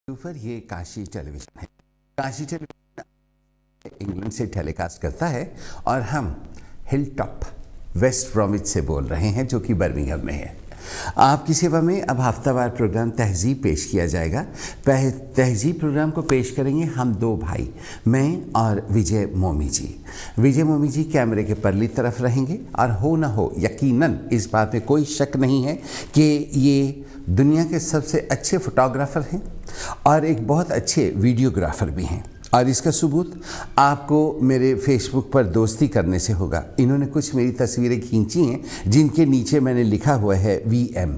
पर ये काशी टेलीविजन है। काशी टेलीविजन इंग्लैंड से टेलीकास्ट करता है और हम हिल टॉप वेस्ट ब्रॉमिच से बोल रहे हैं जो कि बर्मिंघम में है। आपकी सेवा में अब हफ्तावार प्रोग्राम तहजीब पेश किया जाएगा। तहजीब प्रोग्राम को पेश करेंगे हम दो भाई, मैं और विजय मोमी जी। विजय मोमी जी कैमरे के परली तरफ रहेंगे और हो ना हो यकीनन इस बात में कोई शक नहीं है कि ये दुनिया के सबसे अच्छे फोटोग्राफर हैं और एक बहुत अच्छे वीडियोग्राफर भी हैं। और इसका सबूत आपको मेरे फेसबुक पर दोस्ती करने से होगा। इन्होंने कुछ मेरी तस्वीरें खींची हैं जिनके नीचे मैंने लिखा हुआ है VM,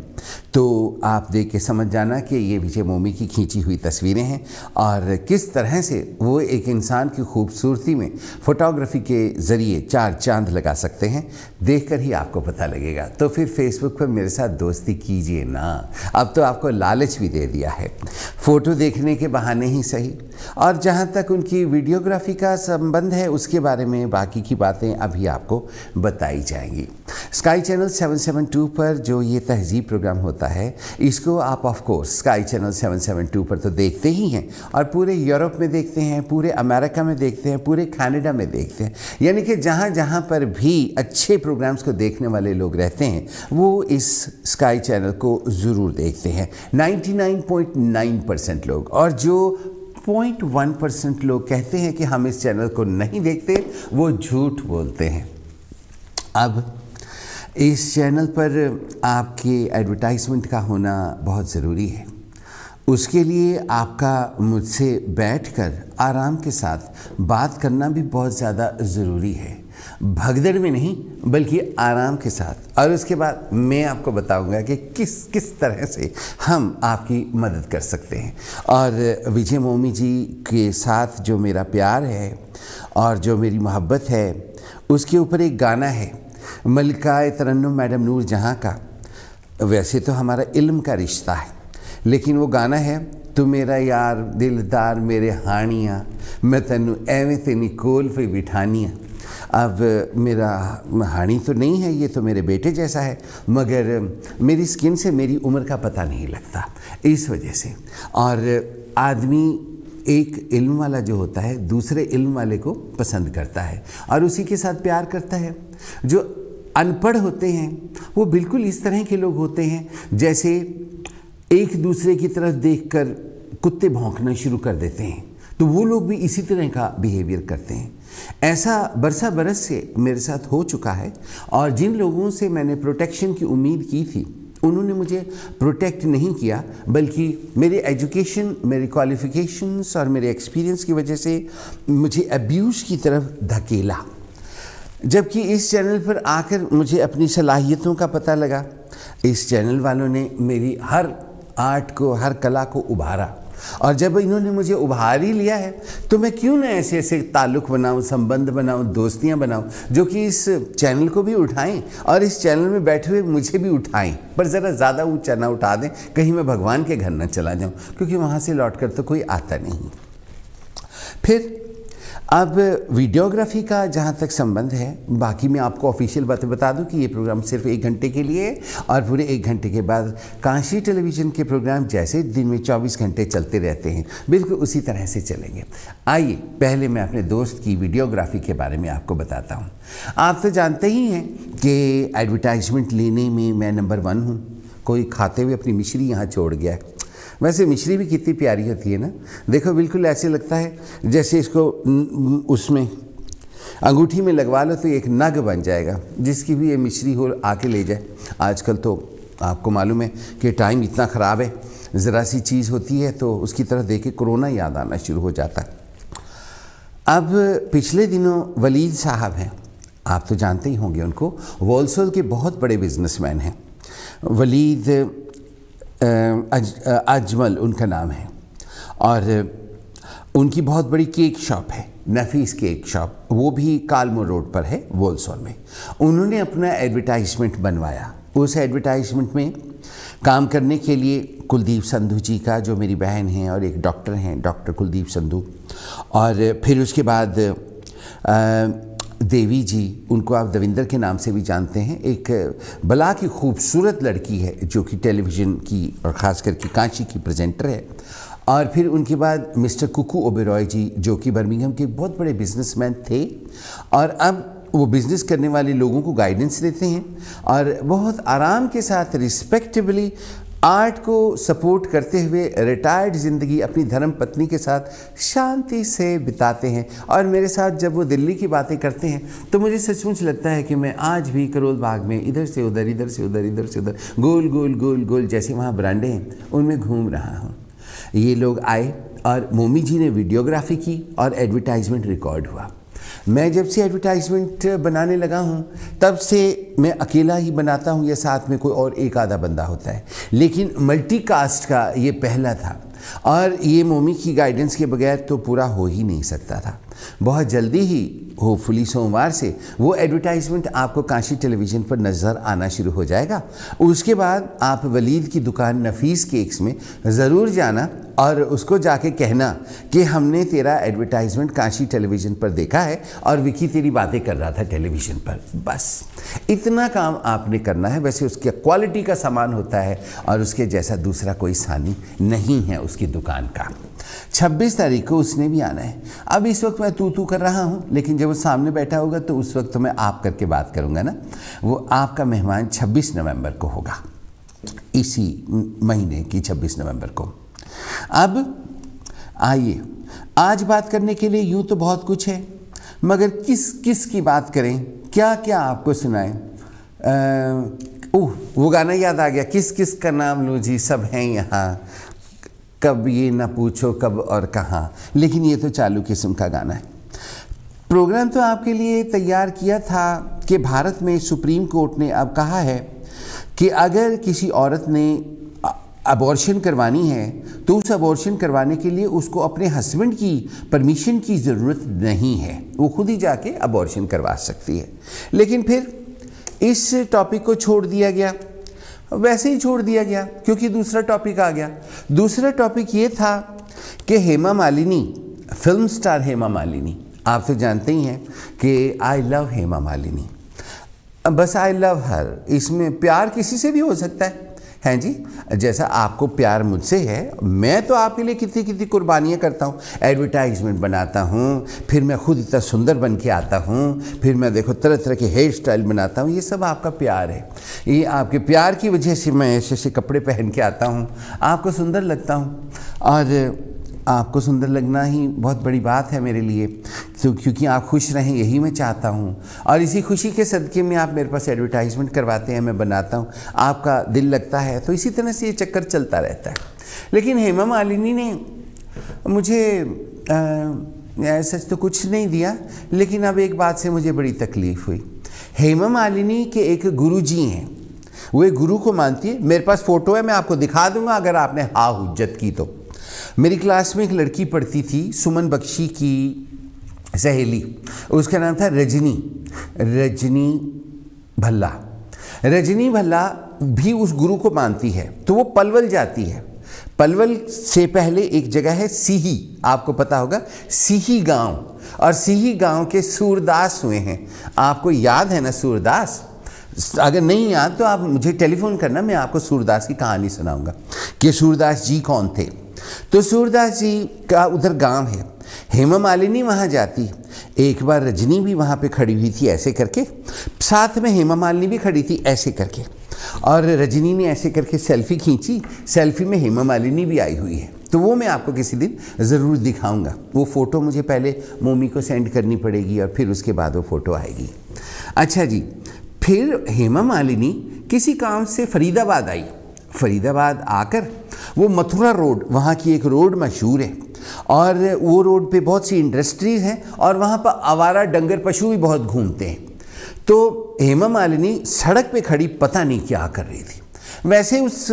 तो आप देख के समझ जाना कि ये विजय मोमी की खींची हुई तस्वीरें हैं और किस तरह से वो एक इंसान की खूबसूरती में फ़ोटोग्राफी के ज़रिए चार चांद लगा सकते हैं, देखकर ही आपको पता लगेगा। तो फिर फेसबुक पर मेरे साथ दोस्ती कीजिए ना। अब तो आपको लालच भी दे दिया है, फ़ोटो देखने के बहाने ही सही। और जहाँ तक उनकी वीडियोग्राफी का संबंध है उसके बारे में बाकी की बातें अभी आपको बताई जाएंगी। स्काई चैनल 772 पर जो ये तहजीब प्रोग्राम होता है इसको आप ऑफ कोर्स स्काई चैनल 772 पर तो देखते ही हैं और पूरे यूरोप में देखते हैं, पूरे अमेरिका में देखते हैं, पूरे कनाडा में देखते हैं। यानी कि जहाँ जहाँ पर भी अच्छे प्रोग्राम्स को देखने वाले लोग रहते हैं वो इस स्काई चैनल को ज़रूर देखते हैं। 99.9% लोग, और जो 0.1% लोग कहते हैं कि हम इस चैनल को नहीं देखते, वो झूठ बोलते हैं। अब इस चैनल पर आपके एडवर्टाइजमेंट का होना बहुत ज़रूरी है। उसके लिए आपका मुझसे बैठकर आराम के साथ बात करना भी बहुत ज़्यादा ज़रूरी है। भगदड़ में नहीं बल्कि आराम के साथ। और उसके बाद मैं आपको बताऊंगा कि किस तरह से हम आपकी मदद कर सकते हैं। और विजय मोमी जी के साथ जो मेरा प्यार है और जो मेरी मोहब्बत है उसके ऊपर एक गाना है मलिका तरन्नुम मैडम नूर जहाँ का। वैसे तो हमारा इल्म का रिश्ता है, लेकिन वो गाना है तू मेरा यार दिलदार मेरे हानियाँ, मैं तेनू एवें तेनी कोल पे बिठानियाँ। अब मेरा हानी तो नहीं है, ये तो मेरे बेटे जैसा है, मगर मेरी स्किन से मेरी उम्र का पता नहीं लगता इस वजह से। और आदमी एक इल्म वाला जो होता है दूसरे इल्म वाले को पसंद करता है और उसी के साथ प्यार करता है। जो अनपढ़ होते हैं वो बिल्कुल इस तरह के लोग होते हैं जैसे एक दूसरे की तरफ देखकर कुत्ते भौंकना शुरू कर देते हैं, तो वो लोग भी इसी तरह का बिहेवियर करते हैं। ऐसा बरसा बरस से मेरे साथ हो चुका है और जिन लोगों से मैंने प्रोटेक्शन की उम्मीद की थी उन्होंने मुझे प्रोटेक्ट नहीं किया, बल्कि मेरे एजुकेशन, मेरे क्वालिफ़िकेशंस और मेरे एक्सपीरियंस की वजह से मुझे अब्यूज़ की तरफ धकेला। जबकि इस चैनल पर आकर मुझे अपनी सलाहियतों का पता लगा। इस चैनल वालों ने मेरी हर आर्ट को, हर कला को उभारा और जब इन्होंने मुझे उभार ही लिया है तो मैं क्यों ना ऐसे ऐसे ताल्लुक़ बनाऊं, संबंध बनाऊं, दोस्तियां बनाऊं जो कि इस चैनल को भी उठाएं और इस चैनल में बैठे हुए मुझे भी उठाएं, पर ज़रा ज़्यादा ऊंचा ना उठा दें, कहीं मैं भगवान के घर ना चला जाऊं, क्योंकि वहाँ से लौट कर तो कोई आता नहीं। फिर अब वीडियोग्राफी का जहाँ तक संबंध है, बाकी मैं आपको ऑफिशियल बातें बता दूं कि ये प्रोग्राम सिर्फ 1 घंटे के लिए है और पूरे 1 घंटे के बाद काशी टेलीविज़न के प्रोग्राम जैसे दिन में 24 घंटे चलते रहते हैं बिल्कुल उसी तरह से चलेंगे। आइए पहले मैं अपने दोस्त की वीडियोग्राफी के बारे में आपको बताता हूँ। आप तो जानते ही हैं कि एडवर्टाइजमेंट लेने में मैं नंबर 1 हूँ। कोई खाते हुए अपनी मिश्री यहाँ छोड़ गया है। वैसे मिश्री भी कितनी प्यारी होती है ना, देखो बिल्कुल ऐसे लगता है जैसे इसको उसमें अंगूठी में लगवा लो तो एक नग बन जाएगा। जिसकी भी ये मिश्री हो आके ले जाए। आजकल तो आपको मालूम है कि टाइम इतना ख़राब है, ज़रा सी चीज़ होती है तो उसकी तरफ देख के कोरोना याद आना शुरू हो जाता है। अब पिछले दिनों वलीद साहब हैं, आप तो जानते ही होंगे उनको, वॉलसोल के बहुत बड़े बिजनेसमैन हैं। वलीद अजमल उनका नाम है और उनकी बहुत बड़ी केक शॉप है, नफीस केक शॉप, वो भी कालमो रोड पर है वॉलसोल में। उन्होंने अपना एडवर्टाइजमेंट बनवाया। उस एडवर्टाइजमेंट में काम करने के लिए कुलदीप संधू जी का, जो मेरी बहन हैं और एक डॉक्टर हैं, डॉक्टर कुलदीप संधू, और फिर उसके बाद देवी जी, उनको आप दविंदर के नाम से भी जानते हैं, एक बला की खूबसूरत लड़की है जो कि टेलीविज़न की और ख़ास करके काशी की प्रेजेंटर है। और फिर उनके बाद मिस्टर कुकू ओबेरॉय जी, जो कि बर्मिंघम के बहुत बड़े बिजनेसमैन थे और अब वो बिज़नेस करने वाले लोगों को गाइडेंस देते हैं और बहुत आराम के साथ रिस्पेक्टेबली आर्ट को सपोर्ट करते हुए रिटायर्ड ज़िंदगी अपनी धर्म पत्नी के साथ शांति से बिताते हैं। और मेरे साथ जब वो दिल्ली की बातें करते हैं तो मुझे सचमुच लगता है कि मैं आज भी करोल बाग में इधर से उधर, इधर से उधर, इधर से उधर, गोल गोल गोल गोल जैसे वहाँ बरांडे हैं उनमें घूम रहा हूँ। ये लोग आए और मोमी जी ने वीडियोग्राफी की और एडवर्टाइजमेंट रिकॉर्ड हुआ। मैं जब से एडवर्टाइजमेंट बनाने लगा हूँ तब से मैं अकेला ही बनाता हूँ या साथ में कोई और एक आधा बंदा होता है, लेकिन मल्टीकास्ट का ये पहला था और ये मोमी की गाइडेंस के बगैर तो पूरा हो ही नहीं सकता था। बहुत जल्दी ही होपफुली सोमवार से वो एडवर्टाइजमेंट आपको काशी टेलीविज़न पर नज़र आना शुरू हो जाएगा। उसके बाद आप वलीद की दुकान नफीस केक्स में ज़रूर जाना और उसको जाके कहना कि हमने तेरा एडवर्टाइजमेंट काशी टेलीविज़न पर देखा है और विकी तेरी बातें कर रहा था टेलीविज़न पर। बस इतना काम आपने करना है। वैसे उसकी क्वालिटी का सामान होता है और उसके जैसा दूसरा कोई सानी नहीं है उसकी दुकान का। 26 तारीख को उसने भी आना है। अब इस वक्त मैं तू कर रहा हूँ, लेकिन जब वो सामने बैठा होगा तो उस वक्त तो मैं आप करके बात करूँगा ना। वो आपका मेहमान 26 नवंबर को होगा, इसी महीने की 26 नवंबर को। अब आइए, आज बात करने के लिए यूँ तो बहुत कुछ है, मगर किस की बात करें, क्या क्या आपको सुनाएं। वो गाना याद आ गया, किस का नाम लूँ जी, सब हैं यहाँ, कब ये ना पूछो कब और कहाँ। लेकिन ये तो चालू किस्म का गाना है। प्रोग्राम तो आपके लिए तैयार किया था कि भारत में सुप्रीम कोर्ट ने अब कहा है कि अगर किसी औरत ने अबॉर्शन करवानी है तो उस अबॉर्शन करवाने के लिए उसको अपने हस्बैंड की परमिशन की ज़रूरत नहीं है, वो खुद ही जाके अबॉर्शन करवा सकती है। लेकिन फिर इस टॉपिक को छोड़ दिया गया, वैसे ही छोड़ दिया गया क्योंकि दूसरा टॉपिक आ गया। दूसरा टॉपिक ये था कि हेमा मालिनी, फिल्म स्टार हेमा मालिनी, आप तो जानते ही हैं कि आई लव हेमा मालिनी, बस आई लव हर। इसमें प्यार किसी से भी हो सकता है, हैं जी, जैसा आपको प्यार मुझसे है। मैं तो आपके लिए कितनी कितनी कुर्बानियाँ करता हूँ, एडवर्टाइजमेंट बनाता हूँ, फिर मैं खुद इतना सुंदर बन के आता हूँ, फिर मैं देखो तरह तरह के हेयर स्टाइल बनाता हूँ। ये सब आपका प्यार है। ये आपके प्यार की वजह से मैं ऐसे ऐसे कपड़े पहन के आता हूँ, आपको सुंदर लगता हूँ और आपको सुंदर लगना ही बहुत बड़ी बात है मेरे लिए, तो क्योंकि आप खुश रहें यही मैं चाहता हूँ। और इसी खुशी के सदक़े में आप मेरे पास एडवर्टाइजमेंट करवाते हैं, मैं बनाता हूँ, आपका दिल लगता है, तो इसी तरह से ये चक्कर चलता रहता है। लेकिन हेमा मालिनी ने मुझे सच तो कुछ नहीं दिया, लेकिन अब एक बात से मुझे बड़ी तकलीफ़ हुई। हेमा मालिनी के एक गुरुजी हैं, वो एक गुरु को मानती है। मेरे पास फ़ोटो है, मैं आपको दिखा दूँगा अगर आपने हाँ हुज्जत की तो। मेरी क्लास में एक लड़की पढ़ती थी, सुमन बख्शी की सहेली, उसका नाम था रजनी भल्ला। रजनी भल्ला भी उस गुरु को मानती है, तो वो पलवल जाती है। पलवल से पहले एक जगह है सीही, आपको पता होगा, सीही गांव, और सीही गांव के सूरदास हुए हैं। आपको याद है ना सूरदास? अगर नहीं याद तो आप मुझे टेलीफोन करना, मैं आपको सूरदास की कहानी सुनाऊंगा कि सूरदास जी कौन थे। तो सूरदास जी का उधर गांव है। हेमा मालिनी वहाँ जाती, एक बार रजनी भी वहाँ पे खड़ी हुई थी ऐसे करके, साथ में हेमा मालिनी भी खड़ी थी ऐसे करके, और रजनी ने ऐसे करके सेल्फी खींची। सेल्फी में हेमा मालिनी भी आई हुई है, तो वो मैं आपको किसी दिन ज़रूर दिखाऊंगा। वो फ़ोटो मुझे पहले मोमी को सेंड करनी पड़ेगी और फिर उसके बाद वो फ़ोटो आएगी। अच्छा जी, फिर हेमा मालिनी किसी काम से फरीदाबाद आई। फरीदाबाद आकर वो मथुरा रोड, वहाँ की एक रोड मशहूर है, और वो रोड पे बहुत सी इंडस्ट्रीज़ हैं और वहाँ पर आवारा डंगर पशु भी बहुत घूमते हैं। तो हेमा मालिनी सड़क पे खड़ी पता नहीं क्या कर रही थी। वैसे उस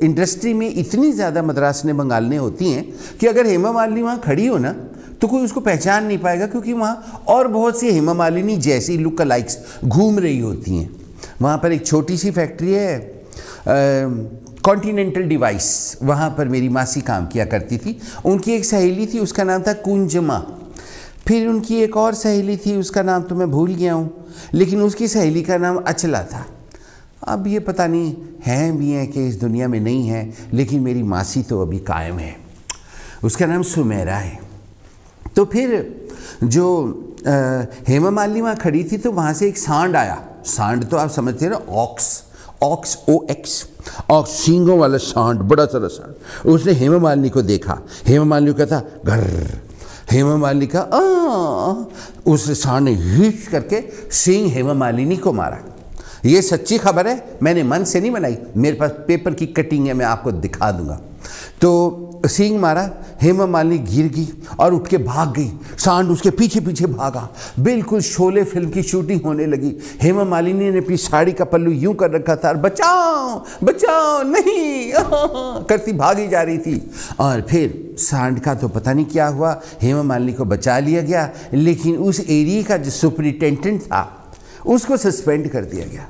इंडस्ट्री में इतनी ज़्यादा मद्रासने बंगालने होती हैं कि अगर हेमा मालिनी वहाँ खड़ी हो ना तो कोई उसको पहचान नहीं पाएगा, क्योंकि वहाँ और बहुत सी हेमा मालिनी जैसी लुक अलाइक्स घूम रही होती हैं। वहाँ पर एक छोटी सी फैक्ट्री है कॉन्टिनेंटल डिवाइस, वहाँ पर मेरी मासी काम किया करती थी। उनकी एक सहेली थी, उसका नाम था कुंजमा। फिर उनकी एक और सहेली थी, उसका नाम तो मैं भूल गया हूँ, लेकिन उसकी सहेली का नाम अचला था। अब ये पता नहीं हैं भी हैं कि इस दुनिया में नहीं है, लेकिन मेरी मासी तो अभी कायम है। उसका नाम सुमेरा है। तो फिर जो हेमा मालिनी वहाँ खड़ी थी तो वहाँ से एक सांड आया। सांड तो आप समझते हैं ना, ऑक्स, ऑक्स OX, ऑक्स, सींगों वाला सांड, बड़ा सारा सांड। उसने हेमा मालिनी को देखा। हेमा मालिनी को कहता घर, हेमा मालिनी का उस सांड ने हिच करके सींग हेमा मालिनी को मारा। ये सच्ची खबर है, मैंने मन से नहीं बनाई, मेरे पास पेपर की कटिंग है, मैं आपको दिखा दूंगा। तो सींग मारा, हेमा मालिनी गिर गई और उठ के भाग गई। सांड उसके पीछे पीछे भागा। बिल्कुल शोले फिल्म की शूटिंग होने लगी। हेमा मालिनी ने अपनी साड़ी का पल्लू यूं कर रखा था और बचाओ बचाओ नहीं करती भागी जा रही थी। और फिर सांड का तो पता नहीं क्या हुआ, हेमा मालिनी को बचा लिया गया, लेकिन उस एरिया का जो सुपरिटेंडेंट था उसको सस्पेंड कर दिया गया।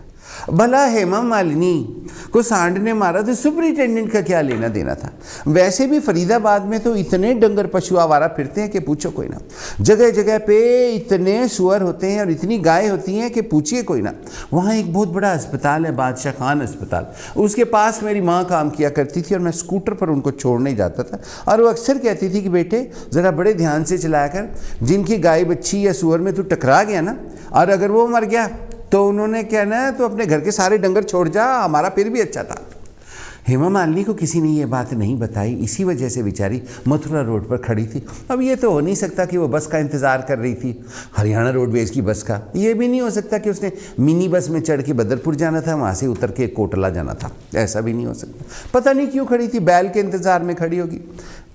भला हेमा मालिनी को सांड ने मारा तो सुपरिटेंडेंट का क्या लेना देना था। वैसे भी फरीदाबाद में तो इतने डंगर पशु आवारा फिरते हैं कि पूछो कोई ना। जगह जगह पे इतने सुअर होते हैं और इतनी गाय होती हैं कि पूछिए कोई ना। वहाँ एक बहुत बड़ा अस्पताल है, बादशाह खान अस्पताल, उसके पास मेरी माँ काम किया करती थी और मैं स्कूटर पर उनको छोड़ने जाता था। और वो अक्सर कहती थी कि बेटे ज़रा बड़े ध्यान से चलाया कर, जिनकी गाय बच्ची या सुअर में तू टकरा गया ना और अगर वो मर गया तो उन्होंने कहना है तो अपने घर के सारे डंगर छोड़ जा, हमारा फिर भी अच्छा था। हेमा मालिनी को किसी ने ये बात नहीं बताई, इसी वजह से बेचारी मथुरा रोड पर खड़ी थी। अब ये तो हो नहीं सकता कि वो बस का इंतज़ार कर रही थी, हरियाणा रोडवेज की बस का। ये भी नहीं हो सकता कि उसने मिनी बस में चढ़ के बदरपुर जाना था, वहाँ से उतर के कोटला जाना था, ऐसा भी नहीं हो सकता। पता नहीं क्यों खड़ी थी, बैल के इंतज़ार में खड़ी होगी।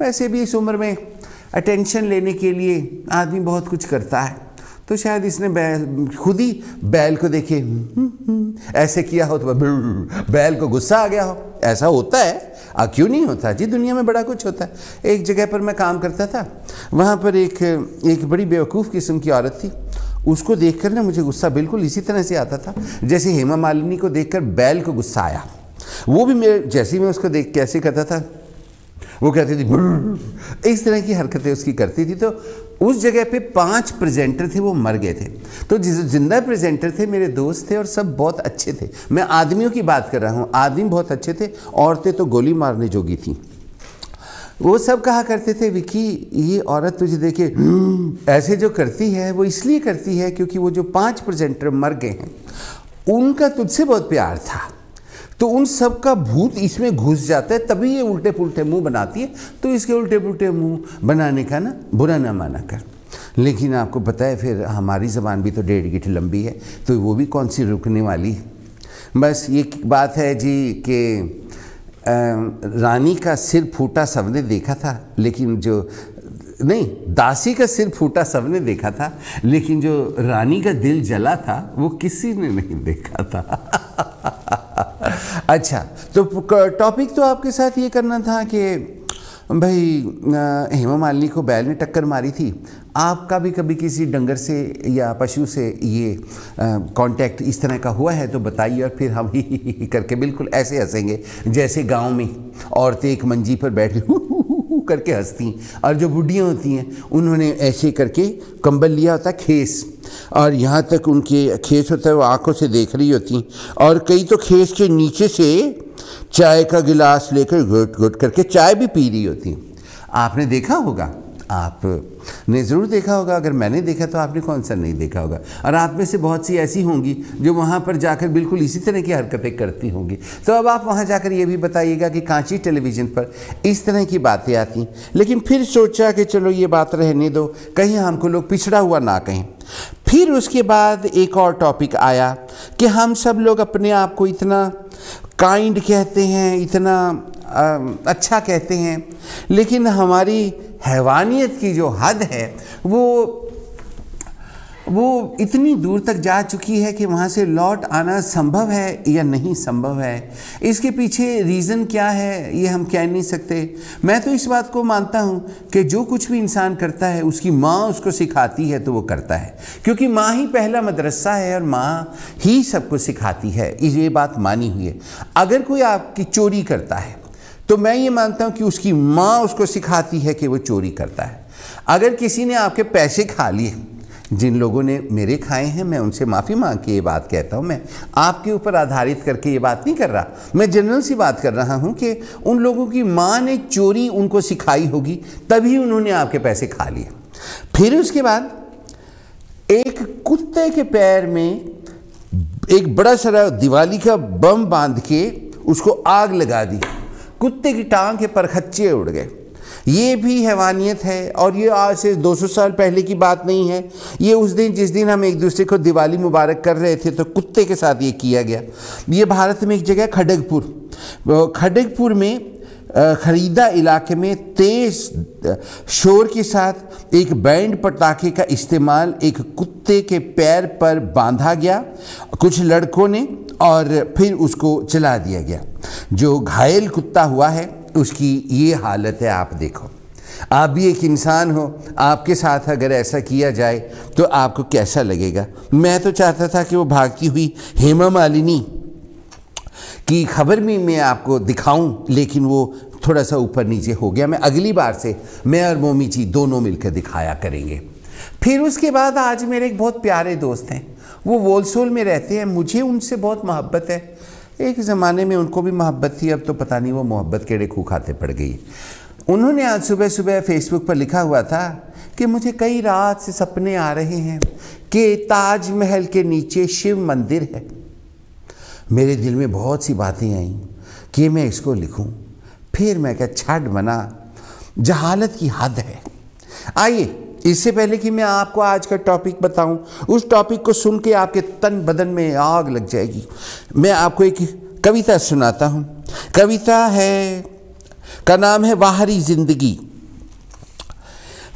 वैसे भी इस उम्र में अटेंशन लेने के लिए आदमी बहुत कुछ करता है, तो शायद इसने खुद ही बैल को देखे ऐसे किया हो तो बैल को गुस्सा आ गया हो। ऐसा होता है, क्यों नहीं होता जी, दुनिया में बड़ा कुछ होता है। एक जगह पर मैं काम करता था, वहाँ पर एक बड़ी बेवकूफ़ किस्म की औरत थी। उसको देखकर ना मुझे गुस्सा बिल्कुल इसी तरह से आता था जैसे हेमा मालिनी को देखकर बैल को गुस्सा आया। वो भी मेरे जैसे ही मैं उसको देख कैसे करता था, वो कहती थी, इस तरह की हरकतें उसकी करती थी। तो उस जगह पे 5 प्रेजेंटर थे, वो मर गए थे। तो जिंदा प्रेजेंटर थे मेरे दोस्त थे और सब बहुत अच्छे थे। मैं आदमियों की बात कर रहा हूँ, आदमी बहुत अच्छे थे, औरतें तो गोली मारने जोगी थी। वो सब कहा करते थे, विकी ये औरत तुझे देखे ऐसे जो करती है वो इसलिए करती है क्योंकि वो जो 5 प्रेजेंटर मर गए हैं उनका तुझसे बहुत प्यार था, तो उन सब का भूत इसमें घुस जाता है, तभी ये उल्टे पुल्टे मुंह बनाती है। तो इसके उल्टे पुल्टे मुंह बनाने का ना बुरा ना माना कर। लेकिन आपको पता है फिर हमारी ज़बान भी तो 1.5 गिठ लंबी है, तो वो भी कौन सी रुकने वाली। बस ये बात है जी कि रानी का सिर फूटा सबने देखा था, लेकिन जो नहीं, दासी का सिर फूटा सबने देखा था, लेकिन जो रानी का दिल जला था वो किसी ने नहीं देखा था। अच्छा, तो टॉपिक तो आपके साथ ये करना था कि भाई हेमा मालिनी को बैल ने टक्कर मारी थी। आपका भी कभी किसी डंगर से या पशु से ये कांटेक्ट इस तरह का हुआ है तो बताइए, और फिर हम ही करके बिल्कुल ऐसे हंसेंगे जैसे गांव में औरतें एक मंजी पर बैठ करके हंसती, और जो बुढ़ियाँ होती हैं उन्होंने ऐसे करके कंबल लिया होता खेस, और यहाँ तक उनके खेस होता है, वो आंखों से देख रही होती, और कई तो खेस के नीचे से चाय का गिलास लेकर घुट घुट करके चाय भी पी रही होती। आपने देखा होगा, आपने ज़रूर देखा होगा, अगर मैंने देखा तो आपने कौन सा नहीं देखा होगा। और आप में से बहुत सी ऐसी होंगी जो वहाँ पर जाकर बिल्कुल इसी तरह की हरकतें करती होंगी। तो अब आप वहाँ जाकर ये भी बताइएगा कि कांची टेलीविज़न पर इस तरह की बातें आती। लेकिन फिर सोचा कि चलो ये बात रहने दो, कहीं हमको लोग पिछड़ा हुआ ना कहें। फिर उसके बाद एक और टॉपिक आया कि हम सब लोग अपने आप को इतना काइंड कहते हैं, इतना अच्छा कहते हैं, लेकिन हमारी हैवानियत की जो हद है वो इतनी दूर तक जा चुकी है कि वहाँ से लौट आना संभव है या नहीं संभव है। इसके पीछे रीज़न क्या है ये हम कह नहीं सकते। मैं तो इस बात को मानता हूँ कि जो कुछ भी इंसान करता है उसकी माँ उसको सिखाती है तो वो करता है, क्योंकि माँ ही पहला मदरसा है और माँ ही सबको सिखाती है। ये बात मानी हुई है। अगर कोई आपकी चोरी करता है तो मैं ये मानता हूँ कि उसकी माँ उसको सिखाती है कि वो चोरी करता है। अगर किसी ने आपके पैसे खा लिए जिन लोगों ने मेरे खाए हैं मैं उनसे माफ़ी मांग के ये बात कहता हूँ। मैं आपके ऊपर आधारित करके ये बात नहीं कर रहा, मैं जनरल सी बात कर रहा हूँ कि उन लोगों की माँ ने चोरी उनको सिखाई होगी, तभी उन्होंने आपके पैसे खा लिए। फिर उसके बाद एक कुत्ते के पैर में एक बड़ा सारा दिवाली का बम बांध के उसको आग लगा दी, कुत्ते की टांग के परखच्चे उड़ गए। ये भी हैवानियत है, और ये आज से 200 साल पहले की बात नहीं है। ये उस दिन जिस दिन हम एक दूसरे को दिवाली मुबारक कर रहे थे तो कुत्ते के साथ ये किया गया। ये भारत में एक जगह खड़गपुर में खरीदा इलाके में तेज शोर के साथ एक बैंड पटाखे का इस्तेमाल एक कुत्ते के पैर पर बांधा गया कुछ लड़कों ने, और फिर उसको जला दिया गया। जो घायल कुत्ता हुआ है उसकी ये हालत है, आप देखो। आप भी एक इंसान हो, आपके साथ अगर ऐसा किया जाए तो आपको कैसा लगेगा। मैं तो चाहता था कि वो भागती हुई हेमा मालिनी की खबर में मैं आपको दिखाऊं, लेकिन वो थोड़ा सा ऊपर नीचे हो गया। मैं अगली बार से मैं और मोमी जी दोनों मिलकर दिखाया करेंगे। फिर उसके बाद आज मेरे एक बहुत प्यारे दोस्त हैं, वो वोलसोल में रहते हैं, मुझे उनसे बहुत मोहब्बत है। एक ज़माने में उनको भी मोहब्बत थी, अब तो पता नहीं वो मोहब्बत केड़े खूह खाते पड़ गई। उन्होंने आज सुबह सुबह फेसबुक पर लिखा हुआ था कि मुझे कई रात से सपने आ रहे हैं कि ताजमहल के नीचे शिव मंदिर है। मेरे दिल में बहुत सी बातें आईं कि मैं इसको लिखूं। फिर मैं क्या छाट बना, जहालत की हद है। आइए, इससे पहले कि मैं आपको आज का टॉपिक बताऊं, उस टॉपिक को सुन के आपके तन बदन में आग लग जाएगी। मैं आपको एक कविता सुनाता हूं। कविता का नाम है बाहरी जिंदगी।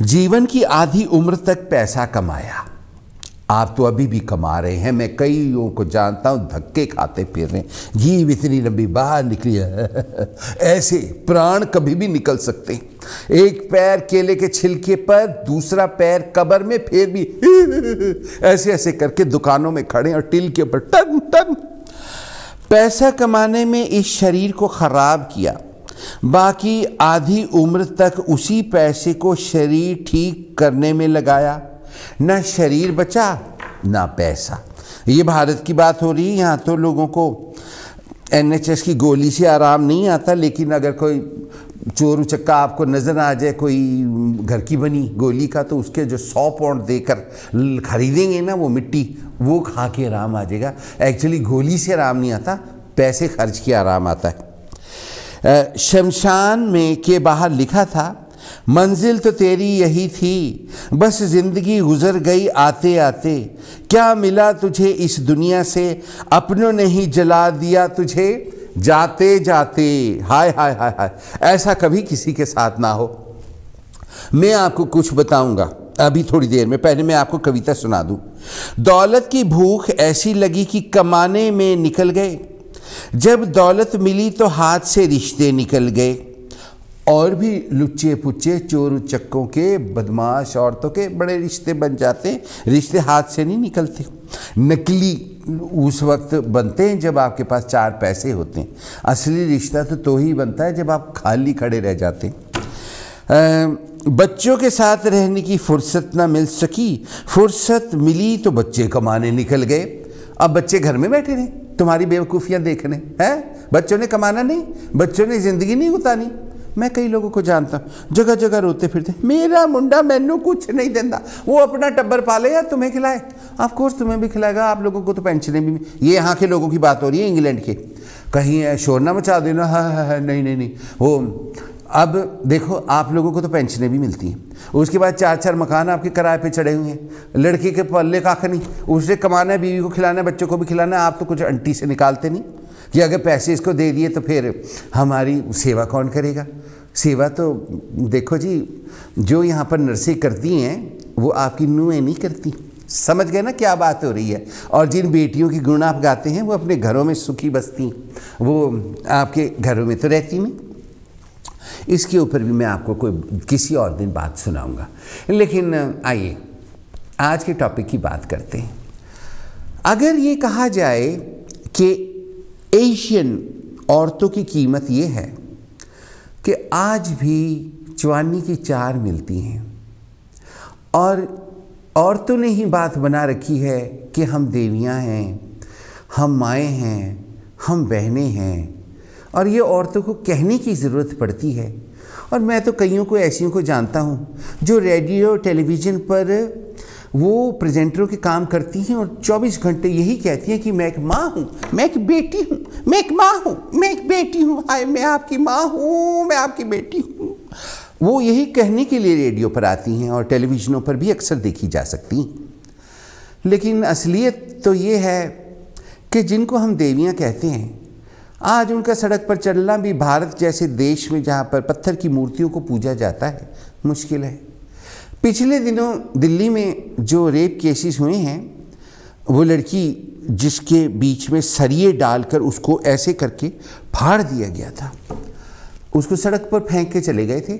जीवन की आधी उम्र तक पैसा कमाया, आप तो अभी भी कमा रहे हैं। मैं कईयों को जानता हूं धक्के खाते फिर रहे हैं। जीव इतनी लंबी बाहर निकली है ऐसे प्राण कभी भी निकल सकते। एक पैर केले के छिलके पर, दूसरा पैर कब्र में, फिर भी ऐसे ऐसे करके दुकानों में खड़े और टिल के ऊपर टन टन। पैसा कमाने में इस शरीर को खराब किया, बाकी आधी उम्र तक उसी पैसे को शरीर ठीक करने में लगाया। ना शरीर बचा ना पैसा। ये भारत की बात हो रही है। यहाँ तो लोगों को NHS की गोली से आराम नहीं आता, लेकिन अगर कोई चोर उचक्का आपको नज़र आ जाए कोई घर की बनी गोली का, तो उसके जो 100 पाउंड देकर खरीदेंगे ना वो मिट्टी, वो खा के आराम आ जाएगा। एक्चुअली गोली से आराम नहीं आता, पैसे खर्च के आराम आता है। शमशान में के बाहर लिखा था, मंजिल तो तेरी यही थी, बस जिंदगी गुजर गई आते आते। क्या मिला तुझे इस दुनिया से, अपनों ने ही जला दिया तुझे जाते जाते। हाय हाय हाय हाय, ऐसा कभी किसी के साथ ना हो। मैं आपको कुछ बताऊंगा अभी थोड़ी देर में, पहले मैं आपको कविता सुना दूं। दौलत की भूख ऐसी लगी कि कमाने में निकल गए, जब दौलत मिली तो हाथ से रिश्ते निकल गए। और भी लुच्चे पुच्चे चोर उचक्कों के, बदमाश औरतों के बड़े रिश्ते बन जाते, रिश्ते हाथ से नहीं निकलते। नकली उस वक्त बनते हैं जब आपके पास 4 पैसे होते हैं। असली रिश्ता तो ही बनता है जब आप खाली खड़े रह जाते हैं। बच्चों के साथ रहने की फुर्सत ना मिल सकी, फुर्सत मिली तो बच्चे कमाने निकल गए। अब बच्चे घर में बैठे रहे तुम्हारी बेवकूफ़ियाँ देखने हैं। बच्चों ने कमाना नहीं, बच्चों ने ज़िंदगी नहीं उतानी। मैं कई लोगों को जानता हूँ जगह जगह रोते फिरते, मेरा मुंडा मैनू कुछ नहीं देता, वो अपना टब्बर पाले या तुम्हें खिलाए। ऑफ कोर्स तुम्हें भी खिलाएगा, आप लोगों को तो पेंशनें भी। ये यहाँ के लोगों की बात हो रही है, इंग्लैंड के। कहीं शोर ना मचा देना, हाँ नहीं वो। अब देखो, आप लोगों को तो पेंशनें भी मिलती हैं, उसके बाद 4-4 मकान आपके किराए पे चढ़े हुए हैं, लड़के के पल्ले काख नहीं, उसने कमाना है, बीवी को खिलाना है, बच्चों को भी खिलाना है। आप तो कुछ अंटी से निकालते नहीं कि अगर पैसे इसको दे दिए तो फिर हमारी सेवा कौन करेगा। सेवा तो देखो जी, जो यहाँ पर नर्सें करती हैं वो आपकी नुएं नहीं करती। समझ गए ना क्या बात हो रही है। और जिन बेटियों की गुण आप गाते हैं वो अपने घरों में सुखी बसती, वो आपके घरों में तो रहती नहीं। इसके ऊपर भी मैं आपको कोई किसी और दिन बात सुनाऊंगा। लेकिन आइए आज के टॉपिक की बात करते हैं। अगर ये कहा जाए कि एशियन औरतों की कीमत ये है कि आज भी जवानी की 4 मिलती हैं और औरतों ने ही बात बना रखी है कि हम देवियां हैं, हम माएँ हैं, हम बहनें हैं, और ये औरतों को कहने की ज़रूरत पड़ती है। और मैं तो कईयों को ऐसियों को जानता हूँ जो रेडियो टेलीविज़न पर वो प्रेजेंटरों के काम करती हैं और 24 घंटे यही कहती हैं कि मैं एक माँ हूँ, मैं एक बेटी हूँ, मैं एक माँ हूँ, मैं एक बेटी हूँ, हाय मैं आपकी माँ हूँ, मैं आपकी बेटी हूँ। वो यही कहने के लिए रेडियो पर आती हैं और टेलीविज़नों पर भी अक्सर देखी जा सकती हैं। लेकिन असलियत तो ये है कि जिनको हम देवियाँ कहते हैं, आज उनका सड़क पर चलना भी भारत जैसे देश में जहाँ पर पत्थर की मूर्तियों को पूजा जाता है मुश्किल है। पिछले दिनों दिल्ली में जो रेप केसेस हुए हैं, वो लड़की जिसके बीच में सरिये डालकर उसको ऐसे करके फाड़ दिया गया था, उसको सड़क पर फेंक के चले गए थे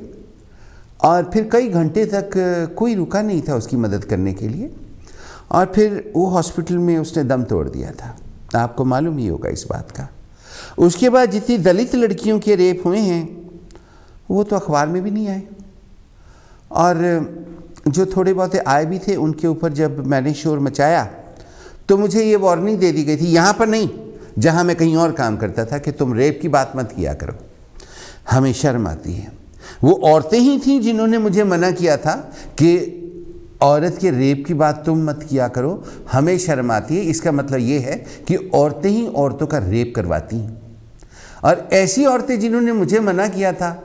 और फिर कई घंटे तक कोई रुका नहीं था उसकी मदद करने के लिए, और फिर वो हॉस्पिटल में उसने दम तोड़ दिया था। आपको मालूम ही होगा इस बात का। उसके बाद जितनी दलित लड़कियों के रेप हुए हैं वो तो अखबार में भी नहीं आए, और जो थोड़े बहुत आए भी थे उनके ऊपर जब मैंने शोर मचाया तो मुझे ये वार्निंग दे दी गई थी, यहाँ पर नहीं जहाँ मैं कहीं और काम करता था, कि तुम रेप की बात मत किया करो, हमें शर्म आती है। वो औरतें ही थीं जिन्होंने मुझे मना किया था कि औरत के रेप की बात तुम मत किया करो, हमें शर्म आती है। इसका मतलब ये है कि औरतें ही औरतों का रेप करवाती हैं। और ऐसी औरतें जिन्होंने मुझे मना किया था,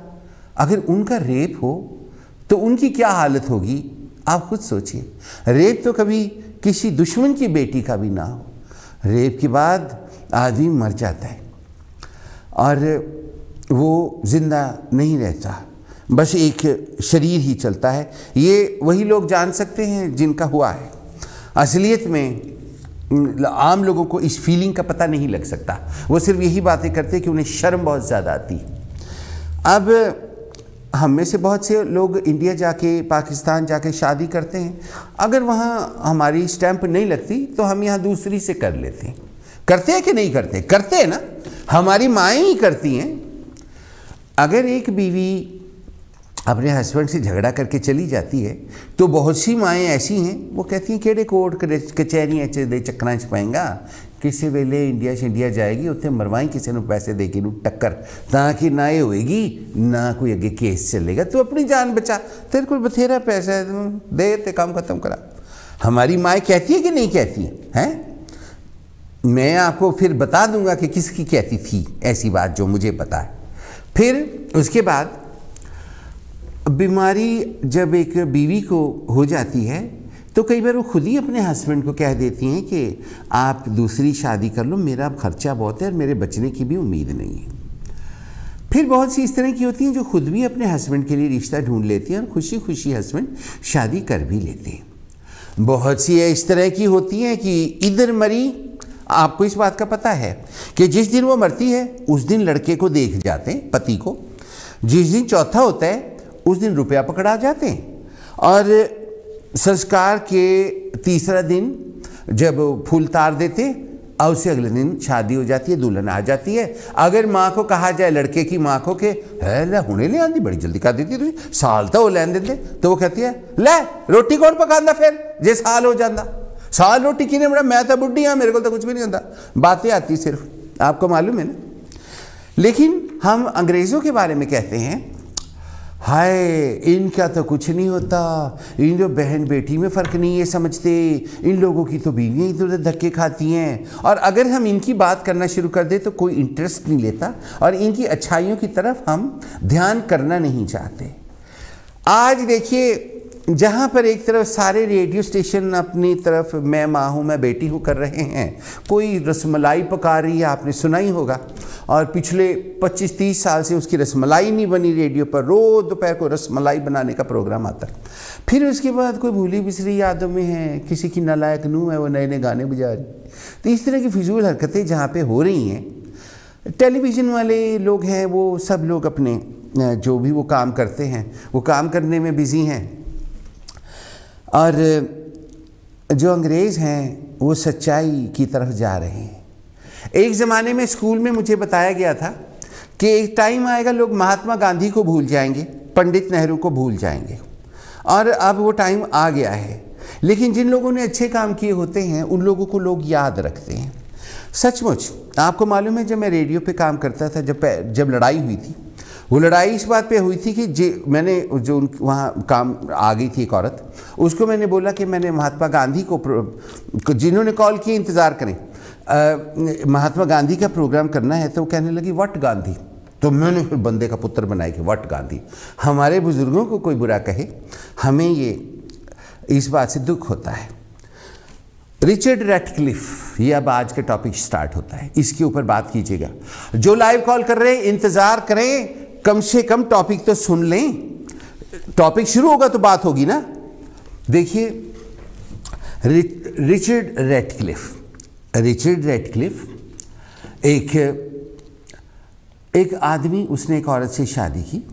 अगर उनका रेप हो तो उनकी क्या हालत होगी आप खुद सोचिए। रेप तो कभी किसी दुश्मन की बेटी का भी ना हो, रेप के बाद आदमी मर जाता है और वो जिंदा नहीं रहता, बस एक शरीर ही चलता है। ये वही लोग जान सकते हैं जिनका हुआ है। असलियत में आम लोगों को इस फीलिंग का पता नहीं लग सकता, वो सिर्फ यही बातें करते कि उन्हें शर्म बहुत ज़्यादा आती है। अब हम में से बहुत से लोग इंडिया जाके पाकिस्तान जाके शादी करते हैं, अगर वहाँ हमारी स्टैंप नहीं लगती तो हम यहाँ दूसरी से कर लेते हैं। करते हैं कि नहीं करते? करते हैं ना, हमारी माएँ ही करती हैं। अगर एक बीवी अपने हस्बैंड से झगड़ा करके चली जाती है तो बहुत सी माएँ ऐसी हैं वो कहती हैं केड़े कोर्ट कचहरी दे चक्कर च पाएगा, किसी वेले इंडिया शंडिया जाएगी उत्थे मरवाई किसी को पैसे दे के टक्कर, ताकि ना ये होएगी ना कोई अगे केस चलेगा, तू अपनी जान बचा, तेरे को बथेरा पैसा है, दे ते काम खत्म करा। हमारी माएँ कहती है कि नहीं कहती हैं? मैं आपको फिर बता दूंगा कि किसकी कहती थी ऐसी बात जो मुझे पता है। फिर उसके बाद बीमारी जब एक बीवी को हो जाती है तो कई बार वो खुद ही अपने हस्बैंड को कह देती हैं कि आप दूसरी शादी कर लो, मेरा खर्चा बहुत है और मेरे बचने की भी उम्मीद नहीं है। फिर बहुत सी इस तरह की होती हैं जो खुद भी अपने हस्बैंड के लिए रिश्ता ढूंढ लेती हैं और खुशी खुशी हस्बैंड शादी कर भी लेते हैं। बहुत सी इस तरह की होती हैं कि इधर मरी, आपको इस बात का पता है कि जिस दिन वो मरती है उस दिन लड़के को देख जाते हैं, पति को। जिस दिन चौथा होता है उस दिन रुपया पकड़ा जाते हैं, और संस्कार के तीसरा दिन जब फूल तार देते और उससे अगले दिन शादी हो जाती है, दुल्हन आ जाती है। अगर माँ को कहा जाए, लड़के की माँ को, कि है ले हुणे ले आंदी, बड़ी जल्दी कर देती तुझे, साल तो वो लैन देते, तो वो कहती है ले रोटी कौन पकांदा फिर जे साल हो जाता, साल रोटी किने बड़ा, मैं तो बुढ़ी हाँ, मेरे को तो कुछ भी नहीं होता। बातें आती सिर्फ, आपको मालूम है ना। लेकिन हम अंग्रेज़ों के बारे में कहते हैं हाय इनका तो कुछ नहीं होता, इन जो बहन बेटी में फ़र्क नहीं है समझते, इन लोगों की तो बीवियाँ इधर उधर धक्के खाती हैं। और अगर हम इनकी बात करना शुरू कर दें तो कोई इंटरेस्ट नहीं लेता और इनकी अच्छाइयों की तरफ हम ध्यान करना नहीं चाहते। आज देखिए, जहाँ पर एक तरफ सारे रेडियो स्टेशन अपनी तरफ मैं माँ हूँ मैं बेटी हूँ कर रहे हैं, कोई रसमलाई पका रही है, आपने सुना ही होगा, और पिछले 25-30 साल से उसकी रसमलाई नहीं बनी रेडियो पर, रोज़ दोपहर को रसमलाई बनाने का प्रोग्राम आता है। फिर उसके बाद कोई भूली बिसरी यादों में है, किसी की नालायक नूह है वो नए नए गाने बजा रही। तो इस तरह की फिजूल हरकतें जहाँ पे हो रही हैं, टेलीविज़न वाले लोग हैं वो सब लोग अपने जो भी वो काम करते हैं वो काम करने में बिज़ी हैं, और जो अंग्रेज़ हैं वो सच्चाई की तरफ जा रहे हैं। एक ज़माने में स्कूल में मुझे बताया गया था कि एक टाइम आएगा लोग महात्मा गांधी को भूल जाएंगे, पंडित नेहरू को भूल जाएंगे, और अब वो टाइम आ गया है। लेकिन जिन लोगों ने अच्छे काम किए होते हैं उन लोगों को लोग याद रखते हैं। सचमुच आपको मालूम है, जब मैं रेडियो पे काम करता था, जब लड़ाई हुई थी, वो लड़ाई इस बात पे हुई थी कि मैंने जो वहाँ काम आ गई थी एक औरत, उसको मैंने बोला कि मैंने महात्मा गांधी को जिन्होंने कॉल किया इंतज़ार करें, महात्मा गांधी का प्रोग्राम करना है। तो वो कहने लगी व्हाट गांधी। तो मैंने फिर बंदे का पुत्र बनाया कि व्हाट गांधी। हमारे बुजुर्गों को कोई बुरा कहे, हमें ये इस बात से दुख होता है। रिचर्ड रैटक्लिफ, ये अब आज का टॉपिक स्टार्ट होता है, इसके ऊपर बात कीजिएगा। जो लाइव कॉल कर रहे हैं इंतजार करें, कम से कम टॉपिक तो सुन लें। टॉपिक शुरू होगा तो बात होगी ना। देखिए रिचर्ड रैटक्लिफ एक आदमी, उसने एक औरत से शादी की,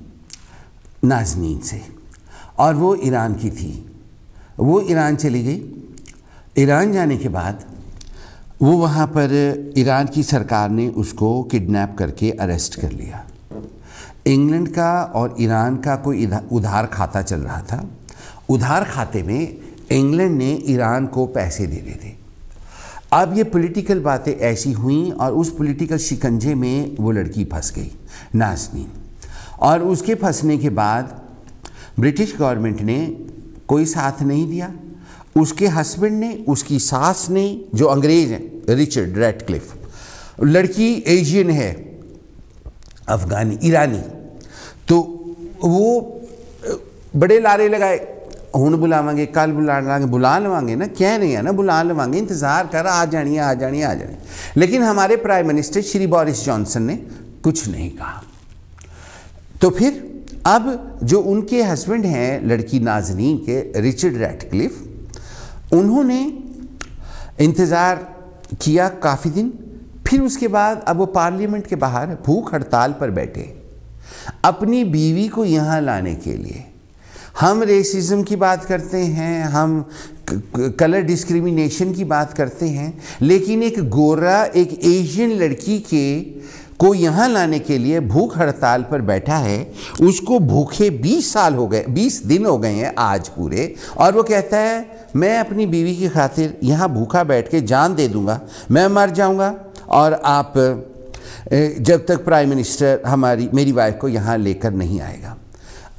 नाज़नीन से, और वो ईरान की थी। वो ईरान चली गई। ईरान जाने के बाद वो वहाँ पर ईरान की सरकार ने उसको किडनैप करके अरेस्ट कर लिया। इंग्लैंड का और ईरान का कोई उधार खाता चल रहा था। उधार खाते में इंग्लैंड ने ईरान को पैसे देने थे। अब ये पॉलिटिकल बातें ऐसी हुई और उस पॉलिटिकल शिकंजे में वो लड़की फंस गई, नाज़नीन। और उसके फंसने के बाद ब्रिटिश गवर्नमेंट ने कोई साथ नहीं दिया। उसके हस्बैंड ने, उसकी सास ने, जो अंग्रेज हैं, रिचर्ड रैटक्लिफ, लड़की एशियन है, अफगानी, ईरानी। तो वो बड़े लारे लगाए, हुण बुलावांगे, कल बुला लवांगे ना, कह रहे हैं ना बुला लवांगे, इंतज़ार कर, आ जानी। लेकिन हमारे prime minister Shri Boris Johnson ने कुछ नहीं कहा। तो फिर अब जो उनके हस्बैंड हैं लड़की नाज़नीन के, रिचर्ड रैटक्लिफ, उन्होंने इंतज़ार किया काफ़ी दिन। फिर उसके बाद अब वो पार्लियामेंट के बाहर भूख हड़ताल पर बैठे अपनी बीवी को यहाँ लाने के लिए। हम रेसिज्म की बात करते हैं, हम कलर डिस्क्रिमिनेशन की बात करते हैं, लेकिन एक गोरा, एक एशियन लड़की को यहाँ लाने के लिए भूख हड़ताल पर बैठा है। उसको भूखे 20 साल हो गए, 20 दिन हो गए हैं आज पूरे, और वो कहता है मैं अपनी बीवी की खातिर यहाँ भूखा बैठ के जान दे दूँगा, मैं मर जाऊँगा, और आप जब तक प्राइम मिनिस्टर मेरी वाइफ को यहाँ लेकर नहीं आएगा।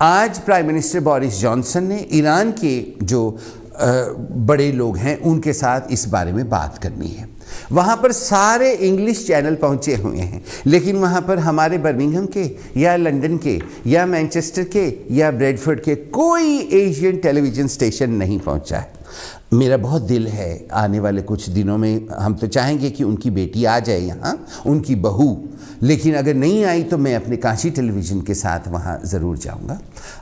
आज प्राइम मिनिस्टर बोरिस जॉनसन ने ईरान के जो बड़े लोग हैं उनके साथ इस बारे में बात करनी है। वहाँ पर सारे इंग्लिश चैनल पहुँचे हुए हैं, लेकिन वहाँ पर हमारे बर्मिंघम के या लंदन के या मैनचेस्टर के या ब्रेडफोर्ड के कोई एशियन टेलीविज़न स्टेशन नहीं पहुँचा है। मेरा बहुत दिल है, आने वाले कुछ दिनों में हम तो चाहेंगे कि उनकी बेटी आ जाए यहाँ, उनकी बहू, लेकिन अगर नहीं आई तो मैं अपने काशी टेलीविज़न के साथ वहाँ ज़रूर जाऊँगा,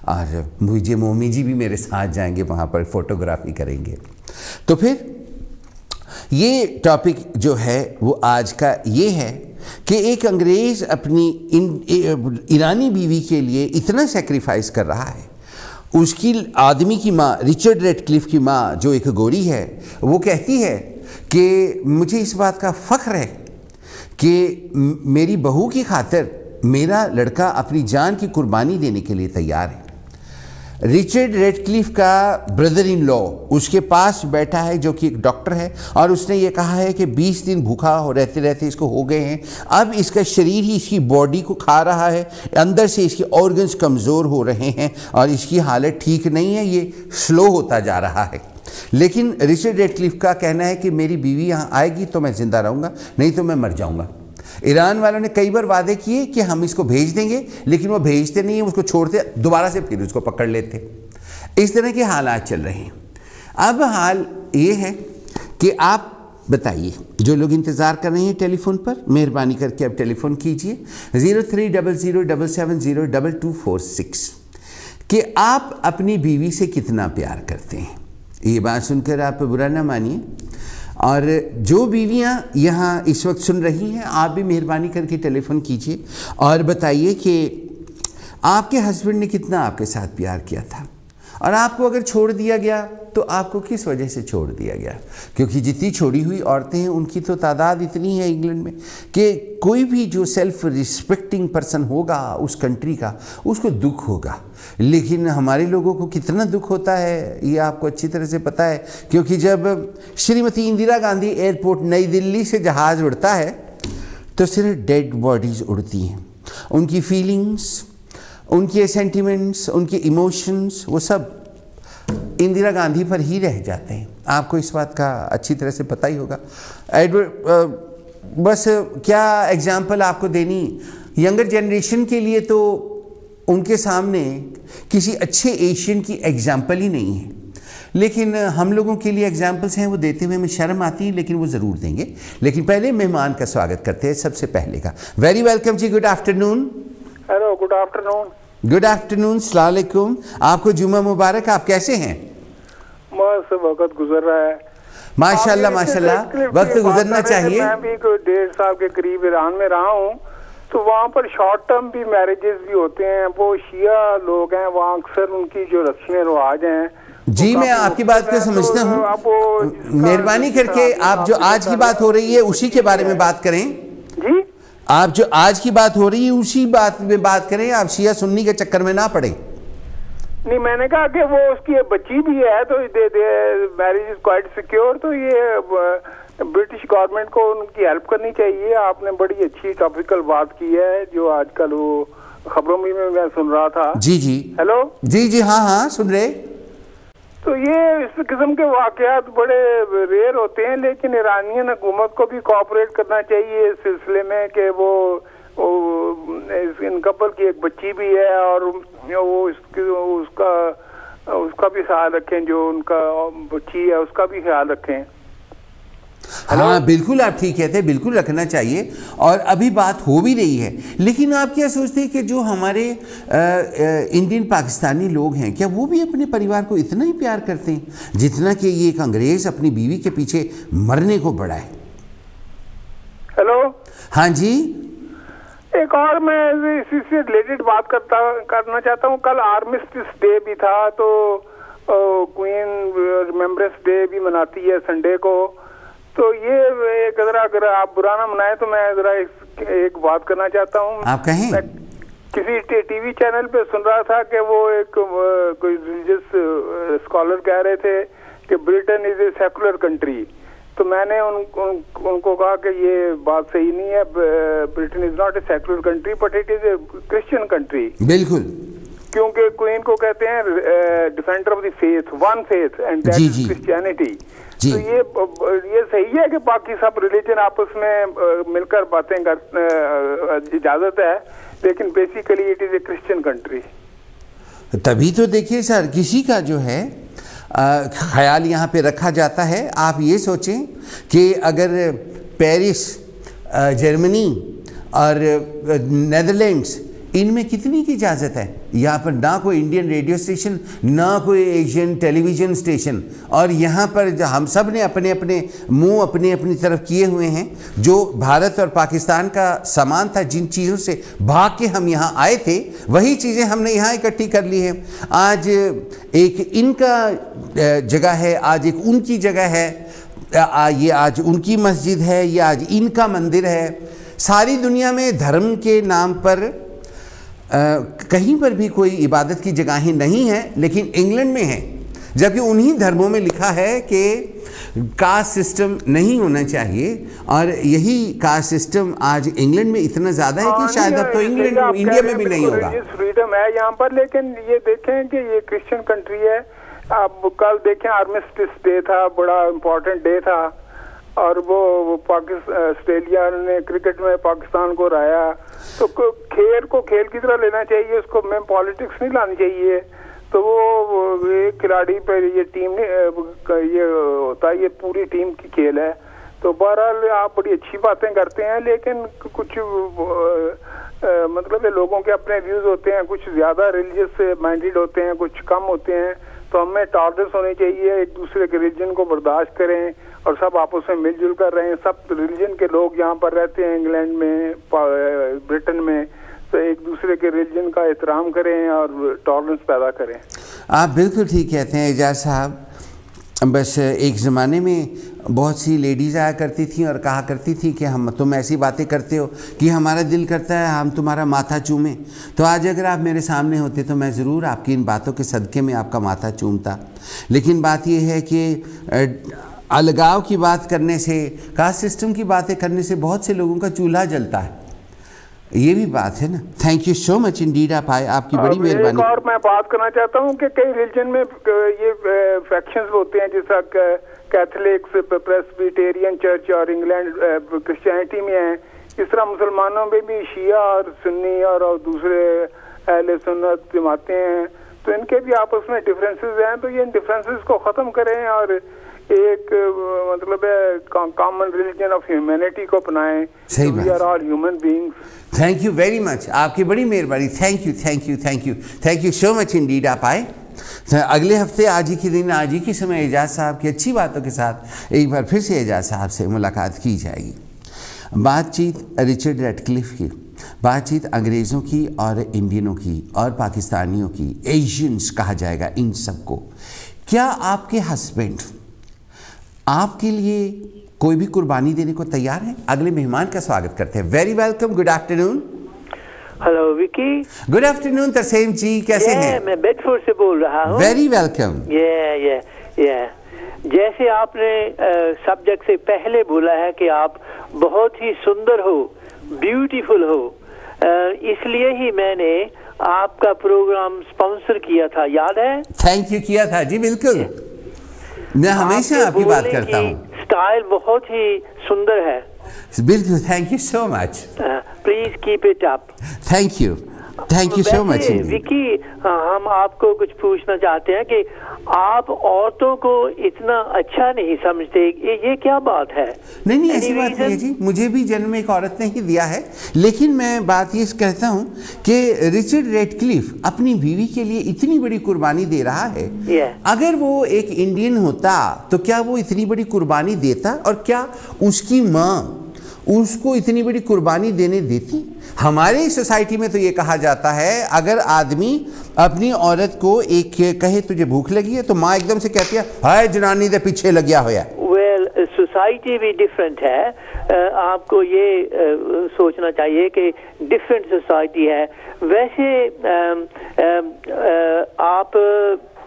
और मुझे मोमी जी भी मेरे साथ जाएंगे, वहाँ पर फोटोग्राफी करेंगे। तो फिर ये टॉपिक जो है वो आज का ये है कि एक अंग्रेज़ अपनी ईरानी बीवी के लिए इतना सेक्रीफाइस कर रहा है। उसकी आदमी की माँ, रिचर्ड रैटक्लिफ की माँ, जो एक गोरी है, वो कहती है कि मुझे इस बात का फ़ख्र है कि मेरी बहू की खातिर मेरा लड़का अपनी जान की कुर्बानी देने के लिए तैयार है। रिचर्ड रैटक्लिफ का ब्रदर इन लॉ उसके पास बैठा है, जो कि एक डॉक्टर है, और उसने ये कहा है कि 20 दिन भूखा रहते रहते इसको हो गए हैं। अब इसका शरीर ही इसकी बॉडी को खा रहा है, अंदर से इसके ऑर्गन्स कमज़ोर हो रहे हैं और इसकी हालत ठीक नहीं है, ये स्लो होता जा रहा है। लेकिन रिचर्ड रैटक्लिफ का कहना है कि मेरी बीवी यहाँ आएगी तो मैं ज़िंदा रहूँगा, नहीं तो मैं मर जाऊँगा। ईरान वालों ने कई बार वादे किए कि हम इसको भेज देंगे, लेकिन वो भेजते नहीं हैं, उसको छोड़ते, दोबारा से फिर उसको पकड़ लेते। इस तरह के हालात चल रहे हैं। अब हाल ये है कि आप बताइए, जो लोग इंतज़ार कर रहे हैं टेलीफोन पर, मेहरबानी करके आप टेलीफोन कीजिए 0300770246 कि आप अपनी बीवी से कितना प्यार करते हैं। ये बात सुनकर आप बुरा ना मानिए, और जो बीवियां यहाँ इस वक्त सुन रही हैं, आप भी मेहरबानी करके टेलीफोन कीजिए और बताइए कि आपके हस्बैंड ने कितना आपके साथ प्यार किया था, और आपको अगर छोड़ दिया गया तो आपको किस वजह से छोड़ दिया गया? क्योंकि जितनी छोड़ी हुई औरतें हैं उनकी तो तादाद इतनी है इंग्लैंड में कि कोई भी जो सेल्फ रिस्पेक्टिंग पर्सन होगा उस कंट्री का, उसको दुख होगा। लेकिन हमारे लोगों को कितना दुख होता है ये आपको अच्छी तरह से पता है, क्योंकि जब श्रीमती इंदिरा गांधी एयरपोर्ट नई दिल्ली से जहाज़ उड़ता है तो सिर्फ डेड बॉडीज़ उड़ती हैं। उनकी फीलिंग्स, उनके सेंटिमेंट्स, उनके इमोशंस, वो सब इंदिरा गांधी पर ही रह जाते हैं। आपको इस बात का अच्छी तरह से पता ही होगा। बस क्या एग्जाम्पल आपको देनी, यंगर जनरेशन के लिए तो उनके सामने किसी अच्छे एशियन की एग्जाम्पल ही नहीं है, लेकिन हम लोगों के लिए एग्जाम्पल्स हैं, वो देते हुए हमें शर्म आती है, लेकिन वो ज़रूर देंगे। लेकिन पहले मेहमान का स्वागत करते हैं। सबसे पहले का very welcome ji, good afternoon. Hello, good afternoon. Good afternoon, अस्सलाम वालेकुम। आपको जुम्मा मुबारक। आप कैसे हैं? बस वक्त गुजर रहा है माशाल्लाह माशाल्लाह, वक्त गुजरना चाहिए। मैं भी कोई 1.5 साल के करीब ईरान में रहा हूँ, तो वहाँ पर शॉर्ट टर्म भी मैरिजेस भी होते हैं। वो शिया लोग हैं वहाँ, अक्सर उनकी जो रस्में रिवाज हैं। जी मैं आपकी बात को समझता हूँ। मेहरबानी करके आप जो आज की बात हो रही है उसी के बारे में बात करें जी। आप जो आज की बात हो रही है उसी बात में बात करें, आप शिया सुन्नी के चक्कर में ना पड़े। नहीं, मैंने कहा कि वो उसकी बच्ची भी है तो मैरिज इज क्वाइट सिक्योर, तो ये ब्रिटिश गवर्नमेंट को उनकी हेल्प करनी चाहिए। आपने बड़ी अच्छी टॉपिकल बात की है जो आजकल वो खबरों में मैं सुन रहा था। जी जी, हेलो जी जी, हाँ हाँ सुन रहे। तो ये इस किस्म के वाकयात बड़े रेयर होते हैं, लेकिन ईरानियन हुकूमत को भी कोऑपरेट करना चाहिए इस सिलसिले में कि वो इन कपल की एक बच्ची भी है और वो उसका भी ख्याल रखें, जो उनका बच्ची है उसका भी ख्याल रखें। हाँ बिल्कुल, आप ठीक कहते हैं, बिल्कुल रखना चाहिए और अभी बात हो भी रही है। लेकिन आप क्या सोचते हैं कि जो हमारे इंडियन पाकिस्तानी लोग हैं, क्या वो भी अपने परिवार को इतना ही प्यार करते हैं जितना कि ये एक अंग्रेज अपनी बीवी के पीछे मरने को पड़ा है? हेलो, हाँ जी। एक और मैं इसी से रिलेटेड बात करना चाहता हूँ। कल आर्मिस्टिस डे भी था, तो क्वीन रिमेम्बरेंस डे भी मनाती है संडे को। तो ये अगर आप बुरा ना मनाए तो मैं जरा एक बात करना चाहता हूँ। आप कहें। मैं किसी टीवी चैनल पे सुन रहा था कि वो एक कोई रिलीजियस स्कॉलर कह रहे थे कि Britain is a secular country. तो मैंने उनको कहा कि ये बात सही नहीं है। Britain is not a secular country but it is a Christian country. बिल्कुल, क्योंकि क्वीन को कहते हैं defender of the faith, one faith and that is Christianity. तो ये सही है कि बाकी सब रिलीजन आपस में मिलकर बातें कर इजाजत है, लेकिन basically it is a Christian country. तभी तो देखिए सर, किसी का जो है ख्याल यहाँ पे रखा जाता है। आप ये सोचें कि अगर पेरिस, जर्मनी और नेदरलैंड्स, इनमें कितनी की इजाज़त है? यहाँ पर ना कोई इंडियन रेडियो स्टेशन, ना कोई एशियन टेलीविज़न स्टेशन, और यहाँ पर हम सब ने अपने अपने मुंह अपनी अपनी तरफ किए हुए हैं। जो भारत और पाकिस्तान का सामान था, जिन चीज़ों से भाग के हम यहाँ आए थे, वही चीज़ें हमने यहाँ इकट्ठी कर ली है। आज एक इनका जगह है, आज एक उनकी जगह है, ये आज उनकी मस्जिद है, ये आज इनका मंदिर है। सारी दुनिया में धर्म के नाम पर कहीं पर भी कोई इबादत की जगहें नहीं हैं, लेकिन इंग्लैंड में है। जबकि उन्हीं धर्मों में लिखा है कि कास्ट सिस्टम नहीं होना चाहिए, और यही कास्ट सिस्टम आज इंग्लैंड में इतना ज़्यादा है कि शायद अब तो इंडिया में भी नहीं होगा। फ्रीडम है यहाँ पर, लेकिन ये देखें कि ये क्रिश्चियन कंट्री है। आप कल देखें आर्मिस्टिस डे था, बड़ा इम्पोर्टेंट डे था, और वो ऑस्ट्रेलिया ने क्रिकेट में पाकिस्तान को हराया। तो खेल को खेल की तरह लेना चाहिए, उसको में पॉलिटिक्स नहीं लानी चाहिए। तो वो एक खिलाड़ी पर ये टीम ये होता है, ये पूरी टीम की खेल है। तो बहरहाल आप बड़ी अच्छी बातें करते हैं, लेकिन कुछ मतलब लोगों के अपने व्यूज होते हैं, कुछ ज्यादा रिलीजियस माइंडेड होते हैं, कुछ कम होते हैं। तो हमें टॉलरेंस होनी चाहिए, एक दूसरे के रिलीजन को बर्दाश्त करें और सब आपस में मिलजुल कर रहे हैं। सब रिलीजन के लोग यहाँ पर रहते हैं, इंग्लैंड में, ब्रिटेन में, तो एक दूसरे के रिलीजन का एहतराम करें और टॉलरेंस पैदा करें। आप बिल्कुल ठीक कहते हैं एजाज साहब। बस एक ज़माने में बहुत सी लेडीज़ आया करती थी और कहा करती थी कि हम तुम ऐसी बातें करते हो कि हमारा दिल करता है हम तुम्हारा माथा चूमें। तो आज अगर आप मेरे सामने होते तो मैं ज़रूर आपकी इन बातों के सदक़े में आपका माथा चूमता। लेकिन बात यह है कि अलगाव की बात करने से, कास्ट सिस्टम की बातें करने से बहुत से लोगों का चूल्हा जलता है, ये भी बात है ना। Thank you so much indeed, आप आए, आपकी बड़ी मेहरबानी। और मैं बात करना चाहता हूँ कि कई रिलीजन में ये फैक्शंस होते हैं, जैसा कैथलिक्स, प्रेस्बिटेरियन चर्च और इंग्लैंड क्रिश्चियनिटी में है, इस तरह मुसलमानों में भी शिया और सुन्नी और दूसरे अहले सुन्नत जमातें हैं, तो इनके भी आपस में डिफरेंसेस हैं। तो ये इन डिफरेंसेस को ख़त्म करें और एक मतलब कॉमन रिलीजन ऑफ ह्यूमैनिटी को अपनाएं। सही बात। We are all human beings. Thank you very much, आपकी बड़ी मेहरबानी। Thank you thank you thank you thank you so much indeed, आप आए। अगले हफ्ते आज ही के दिन, आज ही के समय एजाज साहब की अच्छी बातों के साथ एक बार फिर से एजाज साहब से मुलाकात की जाएगी। बातचीत रिचर्ड रैडक्लिफ की, बातचीत अंग्रेज़ों की और इंडियनों की और पाकिस्तानियों की, एशियंस कहा जाएगा इन सबको। क्या आपके हस्बैंड आपके लिए कोई भी कुर्बानी देने को तैयार है? अगले मेहमान का स्वागत करते हैं। Very welcome, good afternoon. Hello Vicky. Good afternoon Tarsem ji, कैसे हैं? मैं बेडफोर्ड से बोल रहा हूँ। Very welcome. जैसे आपने सब्जेक्ट से पहले बोला है कि आप बहुत ही सुंदर हो, ब्यूटीफुल हो, इसलिए ही मैंने आपका प्रोग्राम स्पॉन्सर किया था, याद है? थैंक यू, किया था जी, बिल्कुल। मैं हमेशा आपकी बात करता हूँ। स्टाइल बहुत ही सुंदर है। बिल्कुल, thank you so much. Please keep it up. Thank you so much. Vicky, हम आपको कुछ पूछना चाहते हैं कि आप औरतों को इतना अच्छा नहीं समझते, ये क्या बात है? नहीं ऐसी बात नहीं है जी, मुझे भी जन्म एक औरत ने ही दिया है। लेकिन मैं बात ये कहता हूँ कि रिचर्ड रैडक्लिफ अपनी बीवी के लिए इतनी बड़ी कुर्बानी दे रहा है। अगर वो एक इंडियन होता तो क्या वो इतनी बड़ी कुर्बानी देता, और क्या उसकी माँ उसको इतनी बड़ी कुर्बानी देने देती? हमारे सोसाइटी में तो ये कहा जाता है, अगर आदमी अपनी औरत को एक कहे तुझे भूख लगी है, तो माँ एकदम से कहती है हाय जनानी दे पीछे लगिया होया। वेल, सोसाइटी भी डिफरेंट है। आपको ये सोचना चाहिए कि डिफरेंट सोसाइटी है। वैसे आप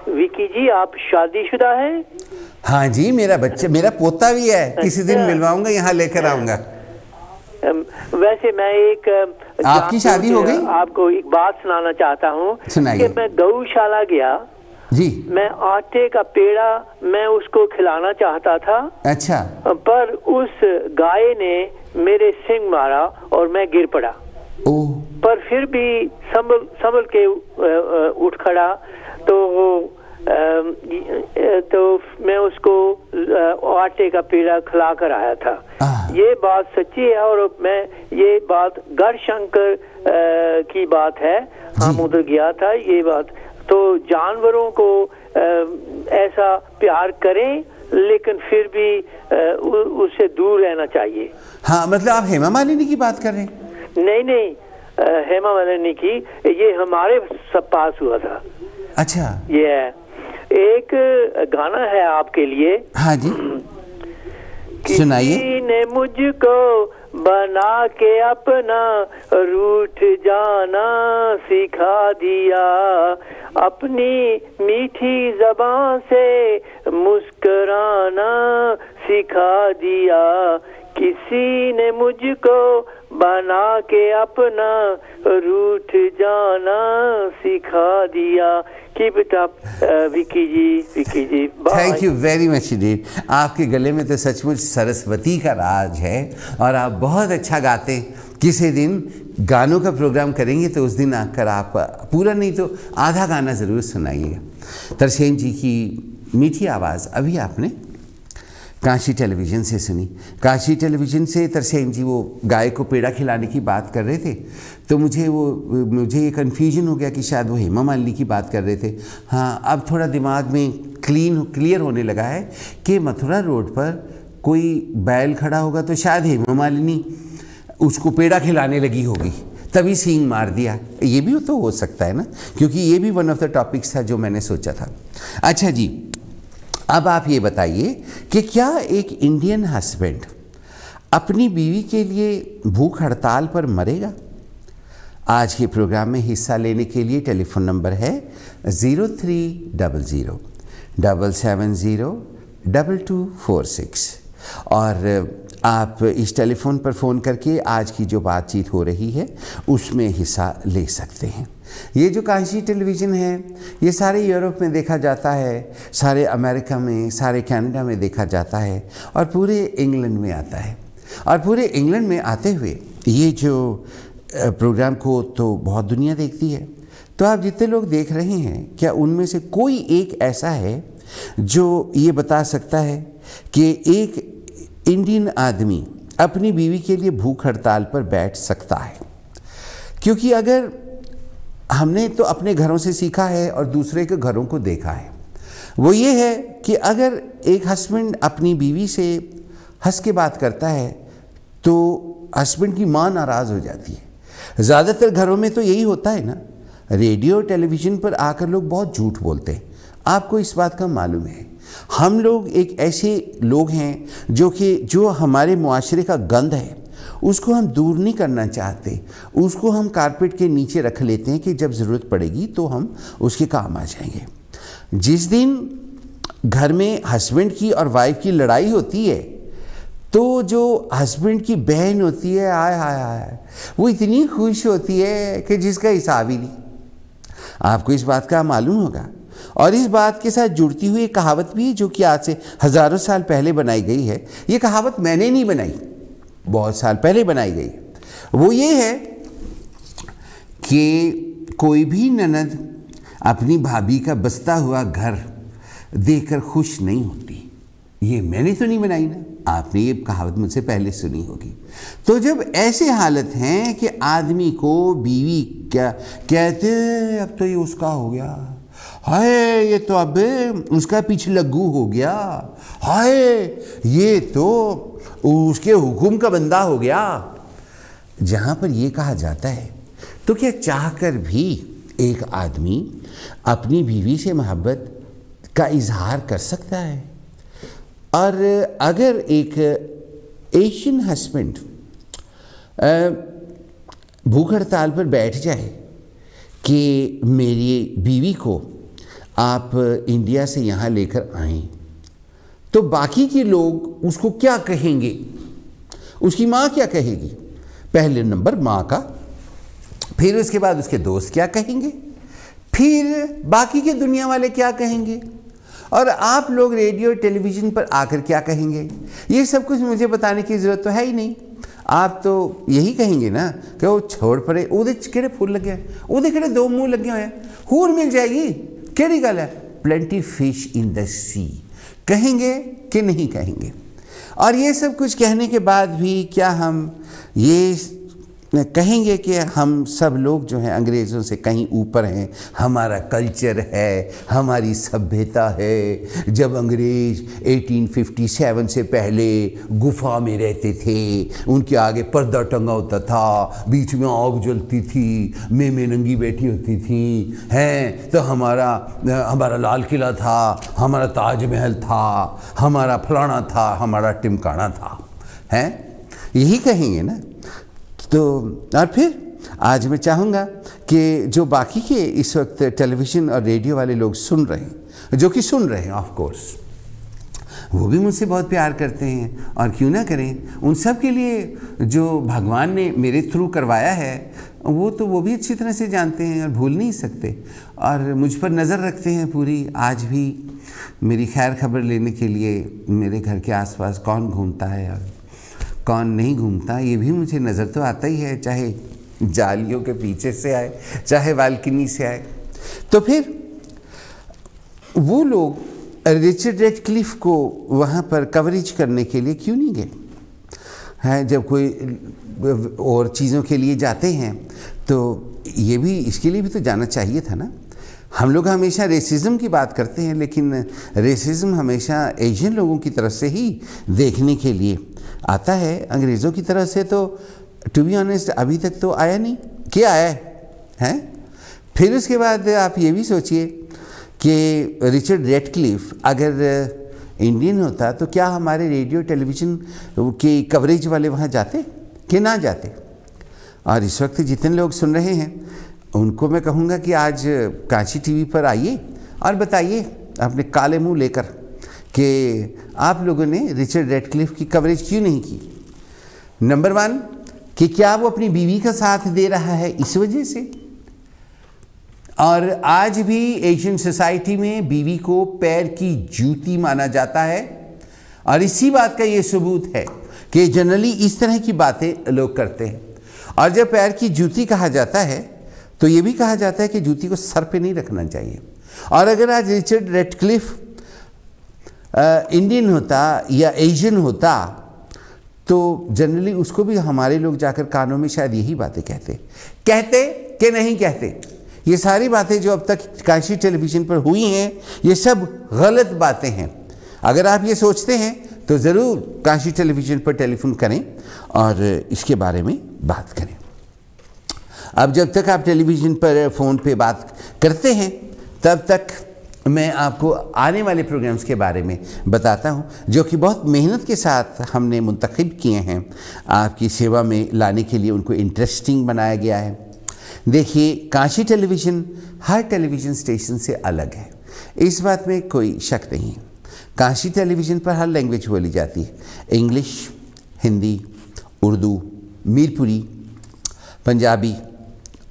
विकी जी, आप शादीशुदा हैं? हाँ जी, मेरा बच्चा, मेरा पोता भी है, किसी दिन मिलवाऊंगा, यहाँ लेकर आऊंगा। वैसे मैं एक आपकी शादी हो गई? आपको एक बात सुनाना चाहता हूँ कि मैं गौशाला गया जी। मैं आटे का पेड़ा मैं उसको खिलाना चाहता था। अच्छा। पर उस गाय ने मेरे सिंग मारा और मैं गिर पड़ा। ओह। पर फिर भी संभल के उठ खड़ा, तो मैं उसको आटे का पेड़ा खिला कर आया था। ये बात सच्ची है, और मैं ये बात गढ़शंकर की बात है, हम उधर गया था। ये बात तो जानवरों को ऐसा प्यार करें, लेकिन फिर भी उससे दूर रहना चाहिए। हाँ, मतलब आप हेमा मालिनी की बात कर रहे हैं? नहीं, हेमा मालिनी की, ये हमारे सब पास हुआ था। अच्छा। ये एक गाना है आपके लिए। हाँ जी, सुनाइए। किसी ने मुझको बना के अपना रूठ जाना सिखा दिया, अपनी मीठी ज़बान से मुस्कुराना सिखा दिया, किसी ने मुझको बना के अपना रूठ जाना सिखा दिया। Keep it up, Vicky ji. Thank you very much indeed. आपके गले में तो सचमुच सरस्वती का राज है और आप बहुत अच्छा गाते। किसी दिन गानों का प्रोग्राम करेंगे तो उस दिन आकर आप पूरा नहीं तो आधा गाना ज़रूर सुनाइएगा। तरसेम जी की मीठी आवाज़ अभी आपने काशी टेलीविज़न से सुनी। काशी टेलीविज़न से तरसेम जी वो गाय को पेड़ा खिलाने की बात कर रहे थे, तो मुझे ये कन्फ्यूजन हो गया कि शायद वो हेमा मालिनी की बात कर रहे थे। हाँ, अब थोड़ा दिमाग में क्लियर होने लगा है कि मथुरा रोड पर कोई बैल खड़ा होगा तो शायद हेमा मालिनी उसको पेड़ा खिलाने लगी होगी। तभी सींग मार दिया, ये भी तो हो सकता है ना, क्योंकि ये भी वन ऑफ द टॉपिक्स था जो मैंने सोचा था। अच्छा जी, अब आप ये बताइए कि क्या एक इंडियन हस्बैंड अपनी बीवी के लिए भूख हड़ताल पर मरेगा? आज के प्रोग्राम में हिस्सा लेने के लिए टेलीफोन नंबर है 0300-770-2246 और आप इस टेलीफोन पर फ़ोन करके आज की जो बातचीत हो रही है उसमें हिस्सा ले सकते हैं। ये जो कांशी टेलीविज़न है ये सारे यूरोप में देखा जाता है, सारे अमेरिका में, सारे कनाडा में देखा जाता है और पूरे इंग्लैंड में आता है। और पूरे इंग्लैंड में आते हुए ये जो प्रोग्राम को तो बहुत दुनिया देखती है। तो आप जितने लोग देख रहे हैं, क्या उनमें से कोई एक ऐसा है जो ये बता सकता है कि एक इंडियन आदमी अपनी बीवी के लिए भूख हड़ताल पर बैठ सकता है? क्योंकि अगर हमने तो अपने घरों से सीखा है और दूसरे के घरों को देखा है, वो ये है कि अगर एक हस्बैंड अपनी बीवी से हंस के बात करता है तो हस्बैंड की माँ नाराज़ हो जाती है। ज़्यादातर घरों में तो यही होता है ना। रेडियो टेलीविज़न पर आकर लोग बहुत झूठ बोलते हैं, आपको इस बात का मालूम है। हम लोग एक ऐसे लोग हैं जो हमारे मुआशरे का गंद है उसको हम दूर नहीं करना चाहते, उसको हम कारपेट के नीचे रख लेते हैं कि जब ज़रूरत पड़ेगी तो हम उसके काम आ जाएंगे। जिस दिन घर में हस्बैंड की और वाइफ की लड़ाई होती है तो जो हस्बैंड की बहन होती है, आय हाय हाय, वो इतनी खुश होती है कि जिसका हिसाब ही नहीं। आपको इस बात का मालूम होगा। और इस बात के साथ जुड़ती हुई एक कहावत भी है जो कि आज से हज़ारों साल पहले बनाई गई है। ये कहावत मैंने नहीं बनाई, बहुत साल पहले बनाई गई। वो ये है कि कोई भी ननद अपनी भाभी का बसता हुआ घर देखकर खुश नहीं होती। ये मैंने तो नहीं बनाई ना, आपने ये कहावत मुझसे पहले सुनी होगी। तो जब ऐसे हालत हैं कि आदमी को बीवी क्या कहते हैं, अब तो ये उसका हो गया, हाय ये तो अब उसका पिछलग्गू हो गया, हाय ये तो उसके हुक्म का बंदा हो गया। जहाँ पर ये कहा जाता है तो क्या चाहकर भी एक आदमी अपनी बीवी से मोहब्बत का इजहार कर सकता है? और अगर एक एशियन हस्बैंड भूख हड़ताल पर बैठ जाए कि मेरी बीवी को आप इंडिया से यहाँ लेकर आएं, तो बाकी के लोग उसको क्या कहेंगे? उसकी माँ क्या कहेगी? पहले नंबर माँ का, फिर उसके बाद उसके दोस्त क्या कहेंगे, फिर बाकी के दुनिया वाले क्या कहेंगे, और आप लोग रेडियो टेलीविज़न पर आकर क्या कहेंगे? ये सब कुछ मुझे बताने की ज़रूरत तो है ही नहीं। आप तो यही कहेंगे ना कि वो छोड़ पड़े, उहदे किहड़े फुल लगे हैं, उहदे किहड़े दो मुँह लगे हुए हैं, हूर मिल जाएगी, केड़ी गल है, प्लेंटी फिश इन द सी, कहेंगे कि नहीं कहेंगे? और ये सब कुछ कहने के बाद भी क्या हम ये कहेंगे कि हम सब लोग जो हैं अंग्रेज़ों से कहीं ऊपर हैं, हमारा कल्चर है, हमारी सभ्यता है। जब अंग्रेज़ 1857 से पहले गुफा में रहते थे, उनके आगे पर्दा टंगा होता था, बीच में आग जलती थी, में नंगी बैठी होती थी, हैं तो हमारा लाल किला था, हमारा ताजमहल था, हमारा फलाना था, हमारा टिमकाना था, हैं यही कहेंगे ना। तो और फिर आज मैं चाहूँगा कि जो बाकी के इस वक्त टेलीविज़न और रेडियो वाले लोग सुन रहे हैं, जो कि सुन रहे हैं ऑफ कोर्स, वो भी मुझसे बहुत प्यार करते हैं और क्यों ना करें। उन सब के लिए जो भगवान ने मेरे थ्रू करवाया है वो भी अच्छी तरह से जानते हैं और भूल नहीं सकते, और मुझ पर नज़र रखते हैं पूरी। आज भी मेरी खैर खबर लेने के लिए मेरे घर के आसपास कौन घूमता है और कौन नहीं घूमता, ये भी मुझे नज़र तो आता ही है, चाहे जालियों के पीछे से आए, चाहे बालकनी से आए। तो फिर वो लोग रिचर्ड रेडक्लिफ को वहाँ पर कवरेज करने के लिए क्यों नहीं गए हैं? जब कोई और चीज़ों के लिए जाते हैं तो ये भी, इसके लिए भी तो जाना चाहिए था ना। हम लोग हमेशा रेसिज्म की बात करते हैं, लेकिन रेसिज्म हमेशा एशियन लोगों की तरफ से ही देखने के लिए आता है। अंग्रेज़ों की तरफ से तो टू बी ऑनेस्ट अभी तक तो आया नहीं। क्या है? फिर उसके बाद आप ये भी सोचिए कि रिचर्ड रेडक्लिफ अगर इंडियन होता तो क्या हमारे रेडियो टेलीविज़न की कवरेज वाले वहाँ जाते कि ना जाते? और इस वक्त जितने लोग सुन रहे हैं उनको मैं कहूँगा कि आज काशी टीवी पर आइए और बताइए अपने काले मुंह लेकर कि आप लोगों ने रिचर्ड रेडक्लिफ की कवरेज क्यों नहीं की। नंबर 1 कि क्या वो अपनी बीवी का साथ दे रहा है इस वजह से। और आज भी एशियन सोसाइटी में बीवी को पैर की जूती माना जाता है और इसी बात का ये सबूत है कि जनरली इस तरह की बातें लोग करते हैं। और जब पैर की जूती कहा जाता है तो ये भी कहा जाता है कि जूती को सर पे नहीं रखना चाहिए। और अगर आज रिचर्ड रेडक्लिफ इंडियन होता या एशियन होता तो जनरली उसको भी हमारे लोग जाकर कानों में शायद यही बातें कहते कि नहीं कहते। ये सारी बातें जो अब तक काशी टेलीविज़न पर हुई हैं ये सब गलत बातें हैं। अगर आप ये सोचते हैं तो ज़रूर काशी टेलीविज़न पर टेलीफोन करें और इसके बारे में बात करें। अब जब तक आप टेलीविज़न पर फ़ोन पे बात करते हैं तब तक मैं आपको आने वाले प्रोग्राम्स के बारे में बताता हूं जो कि बहुत मेहनत के साथ हमने मुंतखब किए हैं आपकी सेवा में लाने के लिए। उनको इंटरेस्टिंग बनाया गया है। देखिए, काशी टेलीविज़न हर टेलीविज़न स्टेशन से अलग है, इस बात में कोई शक नहीं है। काशी टेलीविज़न पर हर लैंग्वेज बोली जाती है, इंग्लिश, हिंदी, उर्दू, मीरपुरी, पंजाबी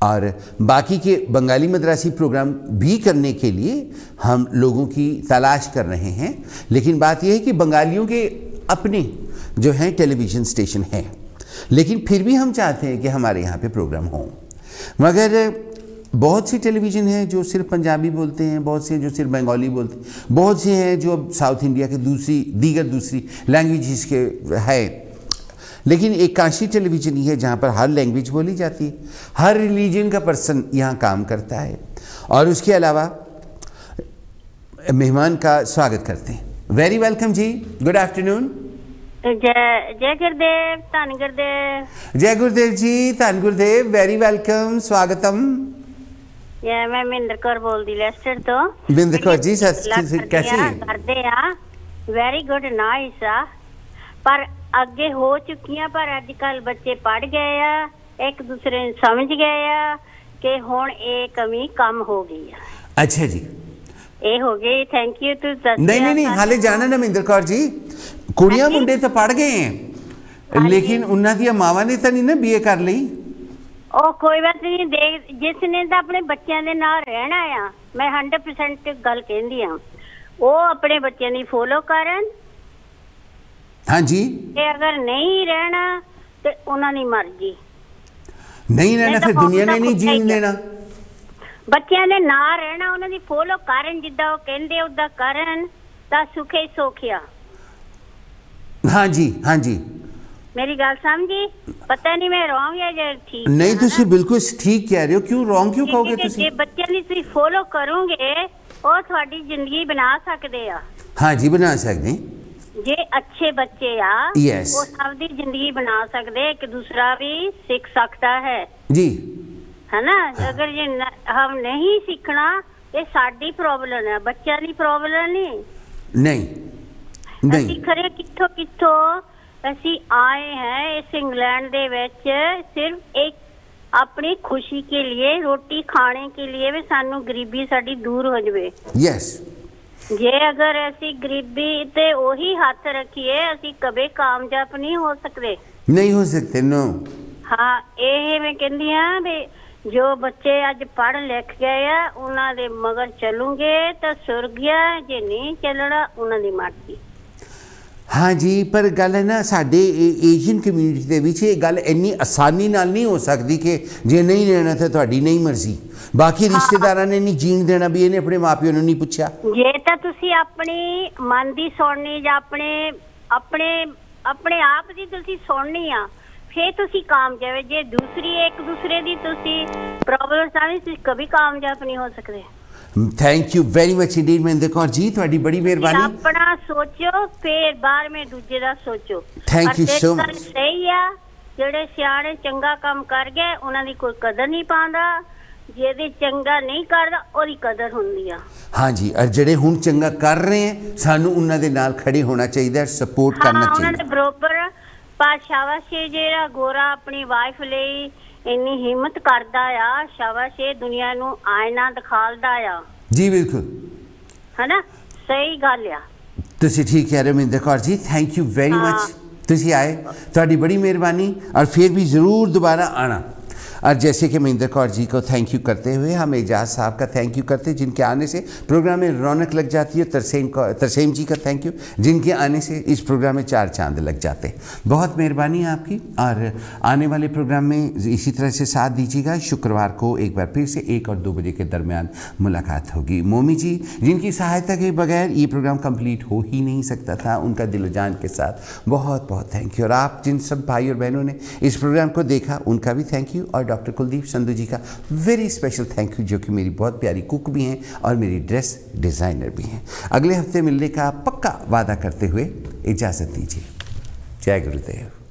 और बाकी के बंगाली मद्रासी प्रोग्राम भी करने के लिए हम लोगों की तलाश कर रहे हैं। लेकिन बात यह है कि बंगालियों के अपने जो हैं टेलीविज़न स्टेशन हैं, लेकिन फिर भी हम चाहते हैं कि हमारे यहाँ पे प्रोग्राम हों। मगर बहुत सी टेलीविज़न हैं जो सिर्फ पंजाबी बोलते हैं, बहुत से जो सिर्फ बंगाली बोलते हैं, बहुत से हैं जो साउथ इंडिया के दीगर दूसरी लैंग्वेजेस के है। लेकिन एक काशी टेलीविज़न ही है जहाँ पर हर लैंग्वेज बोली जाती है, हर रिलीजन का पर्सन यहाँ काम करता है और उसके अलावा मेहमान का स्वागत करते हैं। Very welcome ji, good afternoon. जय गुरुदेव, धन गुरुदेव। जय गुरुदेव जी, धन गुरुदेव, वेरी वेलकम, स्वागतम। मैं महेंद्र कौर बोलती लेस्टर तो। महेंद्र कौर जी, कैसे हैं? करते आ वेरी गुड, नाइस आ। पर अगे हो चुकी पर अजकल बच्चे पढ़ गए आ, एक दूसरे ने समझ गए आ कि हुण ये कमी कम हो गई है। अच्छा जी, ये हो गई। Thank you. तू नहीं हाले जाना ना महेंद्र कौर जी, कुड़ियां मुंडे तो पढ़ गए हैं लेकिन उन्होंने दी मावा ने तो नहीं ना बीए कर ली। ओ कोई बात नहीं, देख जिसने तो अपने बच्चों के नाल रहना आ, मैं 100% गल कहंदी हां, वो अपने बच्चों की फॉलो करन। हाँ जी, अगर नहीं रहना तो उन्होंने मर्जी, नहीं रहना फिर दुनिया ने नहीं जीन देना। बच्चों ने ना रहना, उन्होंने फॉलो करन, जिद्दां वो कहंदे उद्दां करन तां सुखे सोखिया। हाँ जी, हाँ जी, मेरी गल समझी? पता नहीं मैं रॉन्ग है या ठीक? नहीं, तुसी बिल्कुल ठीक कह रहे हो। क्यों रॉन्ग क्यों कहोगे तुसी? जे बच्चों नी तुसी फॉलो करोगे वो थोड़ी जिंदगी बना सकते आ। हाँ जी, बना सकते हैं। जे अच्छे बच्चे आ yes. वो सबकी जिंदगी बना सकते, एक दूसरा भी सीख सकता है जी, है ना। अगर ये हम नहीं सीखना, ये साडी प्रॉब्लम है, बच्चा की प्रॉब्लम नहीं। ਅਸੀਂ ਖਰੇ ਕਿੱਥੋਂ ਅਸੀਂ आए हैं इस इंग्लैंड दे विच सिर्फ एक अपनी खुशी के लिए, रोटी खाने के लिए भी सानू गरीबी साडी दूर हो जाए। यस, जे अगर ऐसी गरीबी ते वही हाथ रखिए असी कभी कामयाब नहीं हो सकते, नो। हाँ, ये मैं कहती हाँ भी जो बच्चे अज पढ़ लिख गए आ उन्हां दे मगर चलूंगे तो सुरगिया, जे नहीं चलना उन्हां दी मर्जी। हाँ जी, पर गल है ना साडे एशियन कम्यूनिटी दे विच ये गल इन्नी आसानी नाल नहीं हो सकती कि जे नहीं रहना तो तुहाडी नहीं मर्जी। बाकी रिश्तेदारां ने नहीं जीण देना भी इहने अपने माँ प्यो नूं नहीं पुछया। जे तां तुसीं अपनी मन दी सुणनी जां अपने आप दी तुसीं सुणनी आ, फिर तुसीं कामयाब। जे दूसरी एक दूसरे दी तुसीं प्रॉब्लम सामने, तुसीं कभी कामयाब नहीं हो सकते। Thank you very much indeed Mahendra Kaur ji, थोड़ी बड़ी मेहरबानी। अपना सोचो फिर बार में दूजे दा सोचो। Thank you so much. सही है ਜਿਹੜੇ ਸਿਆਣੇ ਚੰਗਾ ਕੰਮ ਕਰ ਗਏ ਉਹਨਾਂ ਦੀ ਕੋਈ ਕਦਰ ਨਹੀਂ ਪਾਉਂਦਾ, ਜਿਹਦੇ ਚੰਗਾ ਨਹੀਂ ਕਰਦਾ ਉਹਦੀ ਕਦਰ ਹੁੰਦੀ ਆ। हाँ जी, और ਜਿਹੜੇ ਹੁਣ ਚੰਗਾ ਕਰ ਰਹੇ हैं ਸਾਨੂੰ ਉਹਨਾਂ ਦੇ ਨਾਲ ਖੜੇ ਹੋਣਾ ਚਾਹੀਦਾ ਹੈ, ਸਪੋर्ट करना ਉਹਨਾਂ चाहिए। ਦੇ ਬਰੋਬਰ ਪਰ ਸ਼ਾਬਾਸ਼ ਏ ਜਿਹੜਾ ਗੋਰਾ ਆਪਣੀ ਵਾਈਫ ਲਈ ਇੰਨੀ ਹਿੰਮਤ ਕਰਦਾ ਆ, ਸ਼ਾਬਾਸ਼ ਏ ਦੁਨੀਆ ਨੂੰ ਆਇਨਾ ਦਿਖਾਲਦਾ ਆ। जी बिल्कुल, ਹਨਾ, ਸਹੀ ਗੱਲ ਆ। ਤੁਸੀਂ ठीक कह रहे हो महेंद्र कौर जी, थैंक यू वेरी मच। तुसी आए, ਤੁਹਾਡੀ बड़ी मेहरबानी, और फिर भी ज़रूर दोबारा आना। और जैसे कि महेंद्र कौर जी को थैंक यू करते हुए हम एजाज साहब का थैंक यू करते, जिनके आने से प्रोग्राम में रौनक लग जाती है। तरसेम जी का थैंक यू, जिनके आने से इस प्रोग्राम में 4 चांद लग जाते। बहुत मेहरबानी आपकी, और आने वाले प्रोग्राम में इसी तरह से साथ दीजिएगा। शुक्रवार को एक बार फिर से 1 और 2 बजे के दरमियान मुलाकात होगी। मोमी जी, जिनकी सहायता के बगैर ये प्रोग्राम कंप्लीट हो ही नहीं सकता था, उनका दिलो जान के साथ बहुत बहुत थैंक यू। और आप जिन सब भाई और बहनों ने इस प्रोग्राम को देखा उनका भी थैंक यू, और डॉक्टर कुलदीप संधू जी का वेरी स्पेशल थैंक यू, जो कि मेरी बहुत प्यारी कुक भी हैं और मेरी ड्रेस डिज़ाइनर भी हैं। अगले हफ्ते मिलने का पक्का वादा करते हुए इजाज़त दीजिए। जय गुरुदेव।